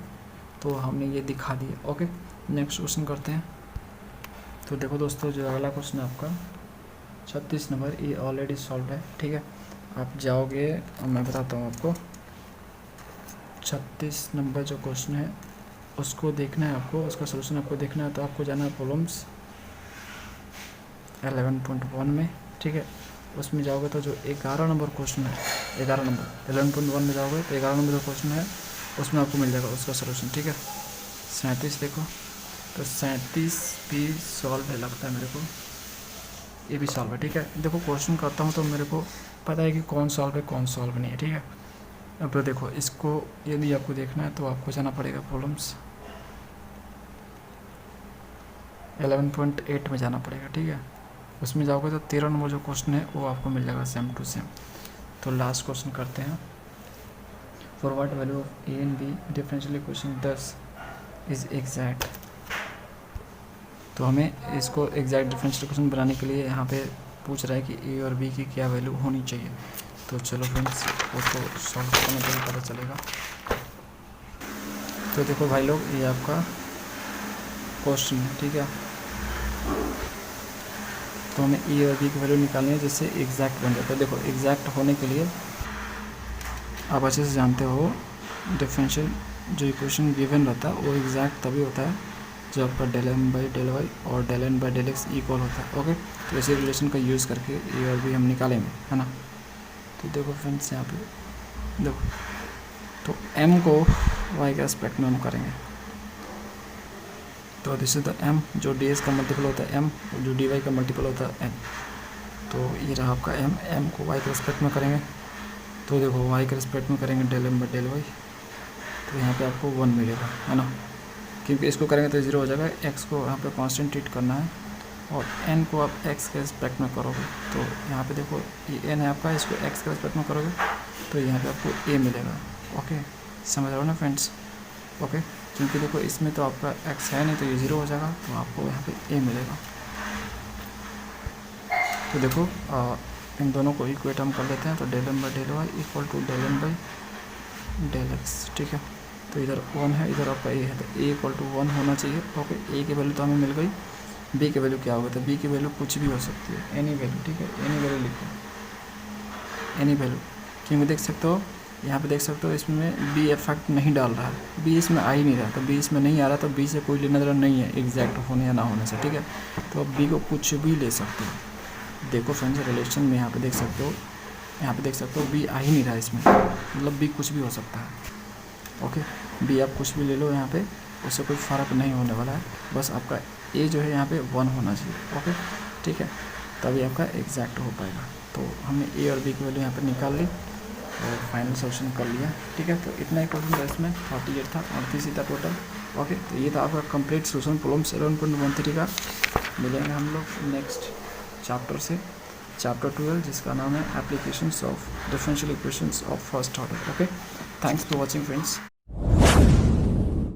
तो हमने ये दिखा दिया। ओके, नेक्स्ट क्वेश्चन करते हैं। तो देखो दोस्तों, जो अगला क्वेश्चन है आपका 36 नंबर, ये ऑलरेडी सॉल्व है। ठीक है, आप जाओगे, मैं बताता हूँ आपको। 36 नंबर जो क्वेश्चन है उसको देखना है आपको, उसका सोल्यूशन आपको देखना है। तो आपको जाना है प्रॉब्लम्स 11.1 में। ठीक है, उसमें जाओगे तो जो 11 नंबर क्वेश्चन है, 11 नंबर 11.1 में जाओगे तो 11 नंबर जो क्वेश्चन है उसमें आपको मिल जाएगा उसका सोल्यूशन। ठीक है, 37 देखो, तो 37 भी सॉल्व है लगता है मेरे को, ये भी सॉल्व है। ठीक है, देखो क्वेश्चन करता हूँ तो मेरे को पता है कि कौन सॉल्व है कौन सॉल्व नहीं है। ठीक है, अब तो देखो इसको यदि आपको देखना है तो आपको जाना पड़ेगा प्रॉब्लम्स 11.8 में जाना पड़ेगा। ठीक है, उसमें जाओगे तो 13 नंबर जो क्वेश्चन है वो आपको मिल जाएगा सेम टू सेम। तो लास्ट क्वेश्चन करते हैं। For what value of a and b differential equation 10 is exact. तो हमें इसको एग्जैक्ट डिफरेंशियल इक्वेशन बनाने के लिए यहाँ पे पूछ रहा है कि a और b की क्या वैल्यू होनी चाहिए। तो चलो फ्रेंड्स, उसको सॉल्व करने के लिए पता चलेगा। तो देखो भाई लोग, ये आपका क्वेश्चन है। ठीक है, तो हमें ए और बी की वैल्यू निकालनी है जिससे एग्जैक्ट बन जाता है। देखो एग्जैक्ट होने के लिए आप अच्छे से जानते हो, डिफरेंशियल जो इक्वेशन गिवन रहता है वो एग्जैक्ट तभी होता है जब आपका del m/del y और del n/del x इक्वल होता है। ओके, तो इसी रिलेशन का यूज़ करके ए और बी हम निकालेंगे, है ना। तो देखो फ्रेंड्स, यहाँ पे देखो, तो m को y के एस्पेक्ट में हम करेंगे। तो दिस इज द m, जो ds का मल्टीपल होता है m, जो dy का मल्टीपल होता है n। तो ये रहा आपका m को y के रिस्पेक्ट में करेंगे। तो देखो y के रिस्पेक्ट में करेंगे del m/del y, तो यहाँ पे आपको 1 मिलेगा, है ना, क्योंकि इसको करेंगे तो 0 हो जाएगा। x को यहाँ पे कांस्टेंट ट्रीट करना है, और n को आप x के रिस्पेक्ट में करोगे। तो यहाँ पे देखो ये n है आपका, इसको x के रिस्पेक्ट में करोगे तो यहाँ पे आपको a मिलेगा। ओके, समझ रहे हो ना फ्रेंड्स। ओके, क्योंकि देखो इसमें तो आपका x है नहीं, तो ये 0 हो जाएगा, तो आपको यहाँ पे a मिलेगा। तो देखो इन दोनों को इक्वेट हम कर लेते हैं। तो del m/del y इक्वल टू del n/del x। ठीक है, तो इधर 1 है, इधर आपका a है, तो a इक्वल टू 1 होना चाहिए। ओके, a की वैल्यू तो हमें मिल गई। b की वैल्यू क्या होगा, तो b की वैल्यू कुछ भी हो सकती है, एनी वैल्यू। ठीक है, एनी वैल्यू लिखो, एनी वैल्यू, क्योंकि देख सकते हो यहाँ पे, देख सकते हो इसमें b इफेक्ट नहीं डाल रहा है, b इसमें आ ही नहीं रहा। तो b इसमें नहीं आ रहा, तो b से कोई लेना देना नहीं है एग्जैक्ट होने या ना होने से। ठीक है, तो अब b को कुछ भी ले सकते हो। देखो फ्रेंड्स, रिलेशन में यहाँ पे देख सकते हो, यहाँ पे देख सकते हो b आ ही नहीं रहा इसमें, मतलब b कुछ भी हो सकता है। ओके, b आप कुछ भी ले लो यहाँ पे, उससे कोई फ़र्क नहीं होने वाला है। बस आपका a जो है यहाँ पे 1 होना चाहिए। ओके, ठीक है, तभी आपका एग्जैक्ट हो पाएगा। तो हमने a और b की वैल्यू यहाँ पे निकाल ली और फाइनल सोल्यूशन कर लिया। ठीक है, तो इतना ही क्वेश्चन था इसमें, 48 था, 38 ही था टोटल। ओके, तो ये था आपका कंप्लीट सोल्यूशन प्रॉब्लम 7.13 का। मिलेंगे हम लोग नेक्स्ट चैप्टर से, चैप्टर 12, जिसका नाम है applications of differential equations of first order. Okay, thanks for watching friends.